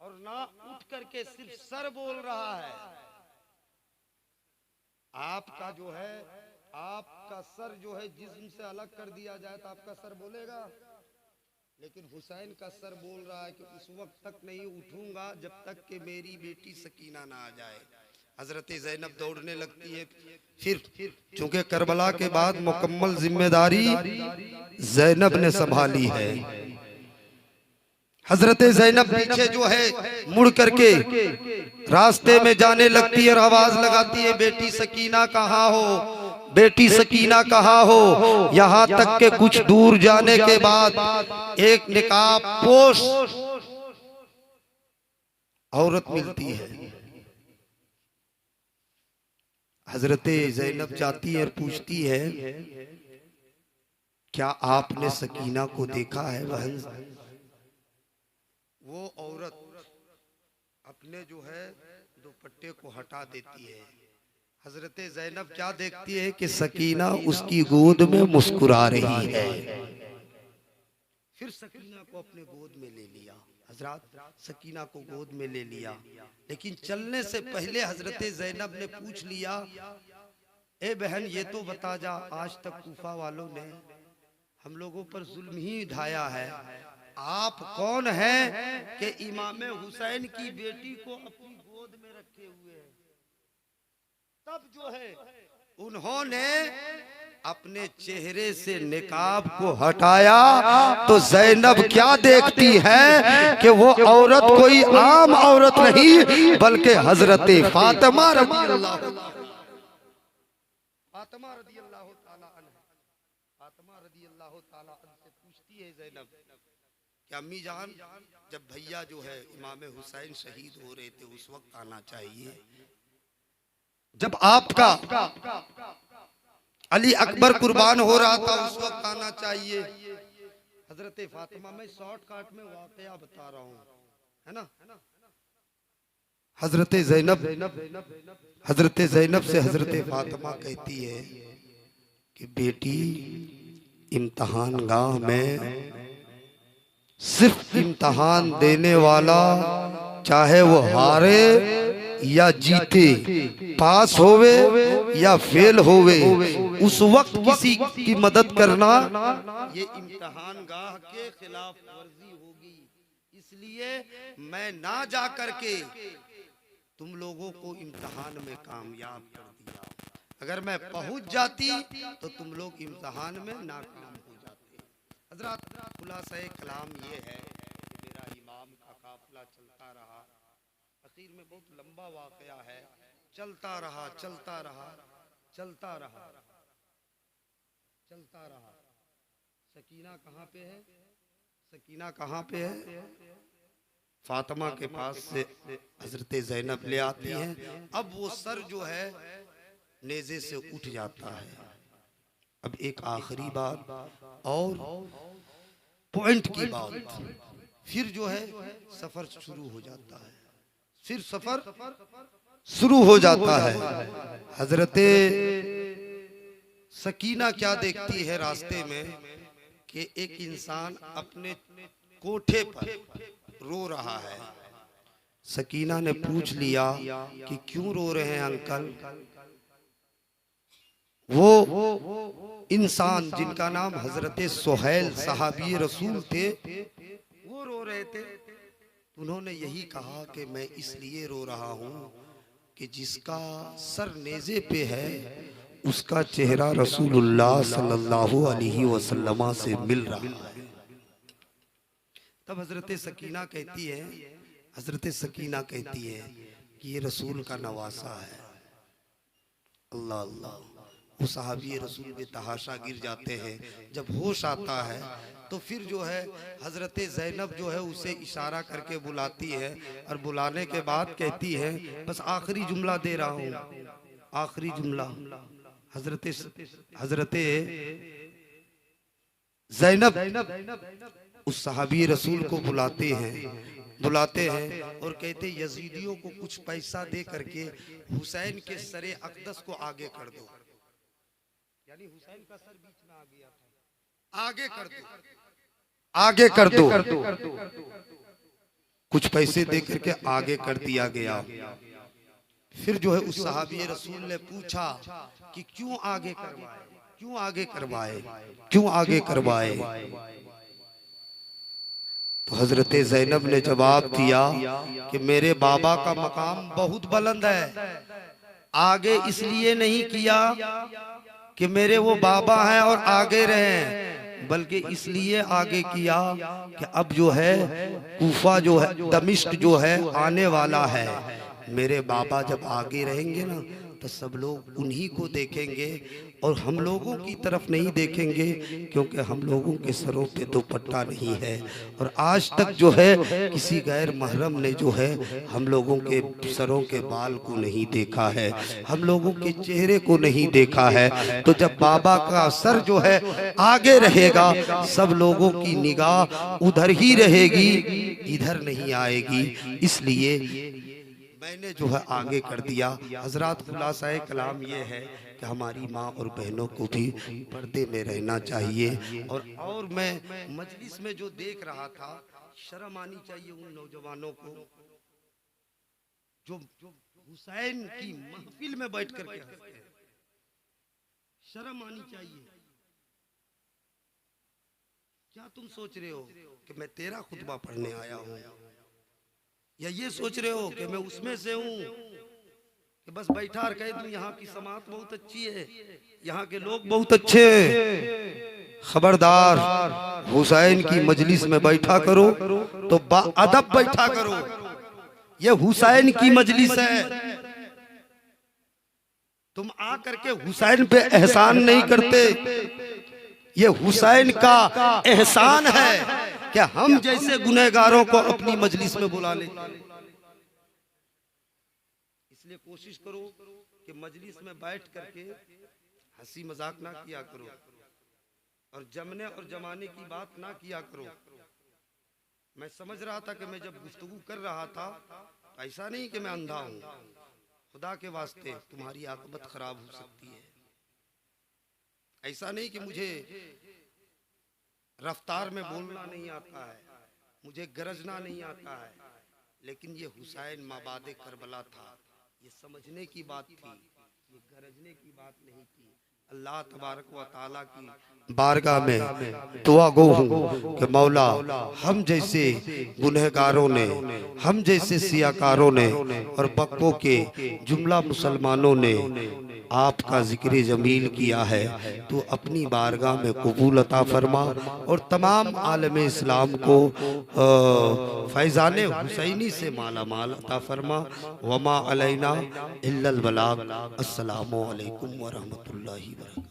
और ना उठ करके सिर्फ सर बोल रहा है। आपका जो है, आपका सर जो है जिस्म से अलग कर दिया जाए तो आपका सर बोलेगा, लेकिन हुसैन का सर बोल रहा है कि उस वक्त तक नहीं उठूंगा जब तक कि मेरी बेटी सकीना ना आ जाए। हजरत ज़ैनब दौड़ने लगती है। फिर चूंकि करबला के बाद मुकम्मल जिम्मेदारी ज़ैनब ने संभाली है। हजरत ज़ैनब पीछे जो है मुड़ करके रास्ते में जाने लगती है और आवाज लगाती है, बेटी सकीना कहाँ हो, बेटी सकीना कहाँ हो। यहाँ तक के कुछ दूर जाने के बाद एक निकाब पोश औरत मिलती है। हजरत ज़ैनब जाती है और पूछती है, क्या आपने सकीना को देखा है बहन? वो औरत अपने जो है दुपट्टे को हटा देती है। हजरत ज़ैनब क्या देखती है कि सकीना उसकी गोद में मुस्कुरा रही है। फिर सकीना को अपने गोद में ले लिया। हजरत सकीना को गोद में ले लिया, लेकिन चलने से पहले हजरत ज़ैनब ने पूछ लिया, ए बहन ये तो बता जा, आज तक कूफा वालों ने हम लोगों पर जुल्म ही ढाया है, आप कौन हैं कि इमाम हुसैन की बेटी को अपनी गोद में रखे हुए हैं? तब जो है उन्होंने अपने चेहरे से निकाब को हटाया तो ज़ैनब क्या देखती है कि वो औरत कोई आम औरत नहीं बल्कि हजरत फातिमा रज़ी अल्लाह ताला से पूछती है ज़ैनब कि अम्मी जान, जब भैया जो है इमाम हुसैन शहीद हो रहे थे उस वक्त आना चाहिए, जब आपका अली अकबर कुर्बान हो रहा था उस वक्त आना चाहिए। हजरत फातिमा, मैं शॉर्टकट में वाकया बता रहा हूँ, है ना। हजरत ज़ैनब से हजरत फातिमा कहती है कि बेटी, इम्तहान गाह में सिर्फ इम्तहान देने वाला चाहे वो हारे या जीते, पास होवे या फेल होवे, उस वक्त किसी की मदद करना ये इम्तहान गाह के खिलाफ वर्जी होगी। इसलिए मैं ना जा करके तुम लोगों को इम्तहान में कामयाब कर दिया। अगर मैं पहुंच जाती तो तुम लोग इम्तहान में नाकाम हो जाते। हजरत खुलासा कलाम ये है कि मेरा इमाम का काफिला चलता रहा, आखिर में बहुत लंबा वाकया है, चलता रहा चलता रहा चलता रहा चलता रहा। सकीना कहाँ पे है? सकीना कहाँ पे है? फातिमा के पास से हजरत ज़ैनब ले आती हैं। अब वो सर जो है नेज़े से उठ जाता है। अब एक आखिरी बात और पॉइंट की बात, फिर जो है सफर शुरू हो जाता है, फिर सफर शुरू हो जाता है। हजरत सकीना क्या देखती है रास्ते में कि एक इंसान अपने कोठे पर रो रहा है। सकीना ने पूछ लिया कि क्यों रो रहे हैं अंकल? वो इंसान जिनका नाम हजरत सुहैल सहाबी रसूल थे, वो रो रहे थे। उन्होंने यही कहा कि मैं इसलिए रो रहा हूँ कि जिसका सर नेज़े पे है उसका चेहरा रसूलुल्लाह सल्लल्लाहु अलैहि वसल्लम से मिल रहा है। तब हजरत सकीना कहती है, हजरत सकीना कहती है कि ये रसूल का नवासा है। अल्लाह अल्लाह। वो सहाबी रसूल के तहाशा गिर जाते हैं। जब होश आता है तो फिर जो है हजरत ज़ैनब जो है उसे इशारा करके बुलाती है और बुलाने के बाद कहती है बस आखिरी जुमला दे रहा हूँ, आखिरी जुमला। हजरत ज़ैनब उस सहाबी रसूल को बुलाते हैं और कहते यजीदियों को कुछ पैसा दे करके हुसैन के सरे अक़दस को आगे कर दो। यानी हुसैन का सर बीच में आ गया था, आगे कर दो, आगे कर दो। कुछ पैसे दे करके आगे कर दिया गया। फिर जो है उस सहाबी रसूल ने पूछा कि क्यों आगे करवाए, क्यों आगे करवाए, क्यों आगे करवाए। तो हजरत ज़ैनब ने जवाब दिया कि मेरे बाबा का मकाम बहुत बुलंद है, आगे इसलिए नहीं किया कि मेरे वो बाबा हैं और आगे रहे, बल्कि इसलिए आगे किया कि अब जो है कूफा जो है, दमिश्क जो है आने वाला है। मेरे बाबा जब आगे रहेंगे ना तो सब लोग उन्हीं को देखेंगे और हम लोगों की तरफ नहीं देखेंगे, क्योंकि हम लोगों के सरों पे दुपट्टा नहीं है। और आज तक जो है किसी गैर महरम ने जो है हम लोगों के सरों के बाल को नहीं देखा है, हम लोगों के चेहरे को नहीं देखा है। तो जब बाबा का सर जो है आगे रहेगा सब लोगों की निगाह उधर ही रहेगी, इधर नहीं आएगी। इसलिए मैंने जो है आगे कर दिया। हजरात खुलासाए कलाम ये है कि हमारी माँ और बहनों को भी पर्दे में रहना चाहिए। और मैं मजलिस में जो देख रहा था, शर्म आनी चाहिए उन नौजवानों को जो हुसैन की महफिल में बैठ कर के हंसते हैं। शर्म आनी चाहिए। क्या तुम सोच रहे हो कि मैं तेरा खुतबा पढ़ने आया हूँ, या ये सोच रहे हो कि मैं उसमें से हूँ कि बस बैठा और कह दूं यहाँ की समात बहुत अच्छी है, यहाँ के लोग बहुत अच्छे हैं। खबरदार, हुसैन की मजलिस में बैठा करो तो बाअदब बैठा करो। ये हुसैन की मजलिस है। तुम आ करके हुसैन पे एहसान नहीं करते। ये हुसैन का एहसान है कि हम जैसे गुनहगारों को अपनी मजलिस में बुला ले। इसलिए कोशिश करो कि मजलिस में बैठ करके हंसी मजाक ना किया करो और जमने और जमाने की बात ना किया करो। मैं समझ रहा था कि मैं जब गुफ्तगू कर रहा था, ऐसा नहीं कि मैं अंधा हूं। खुदा के वास्ते तुम्हारी आकबत खराब हो सकती है। ऐसा नहीं कि मुझे रफ्तार में बोलना नहीं आता है, मुझे गरजना नहीं आता है, लेकिन ये हुसैन माबादे करबला था। ये समझने की बात थी, ये गरजने की बात नहीं थी। अल्लाह तबारक व तआला की बारगाह में दुआ गो हूँ कि मौला हम जैसे गुनहगारों ने, हम जैसे सियाकारों ने और बक्कों के जुमला मुसलमानों ने आपका जिक्र जमील किया है, तो अपनी बारगाह में कबूल अता फरमा और तमाम आलम इस्लाम को फैज़ान हुसैनी से माला माल अता फरमा। वमा अलैना इल्लल बलाग। अस्सलामु अलैकुम व रहमतुल्लाहि व बरकातहू।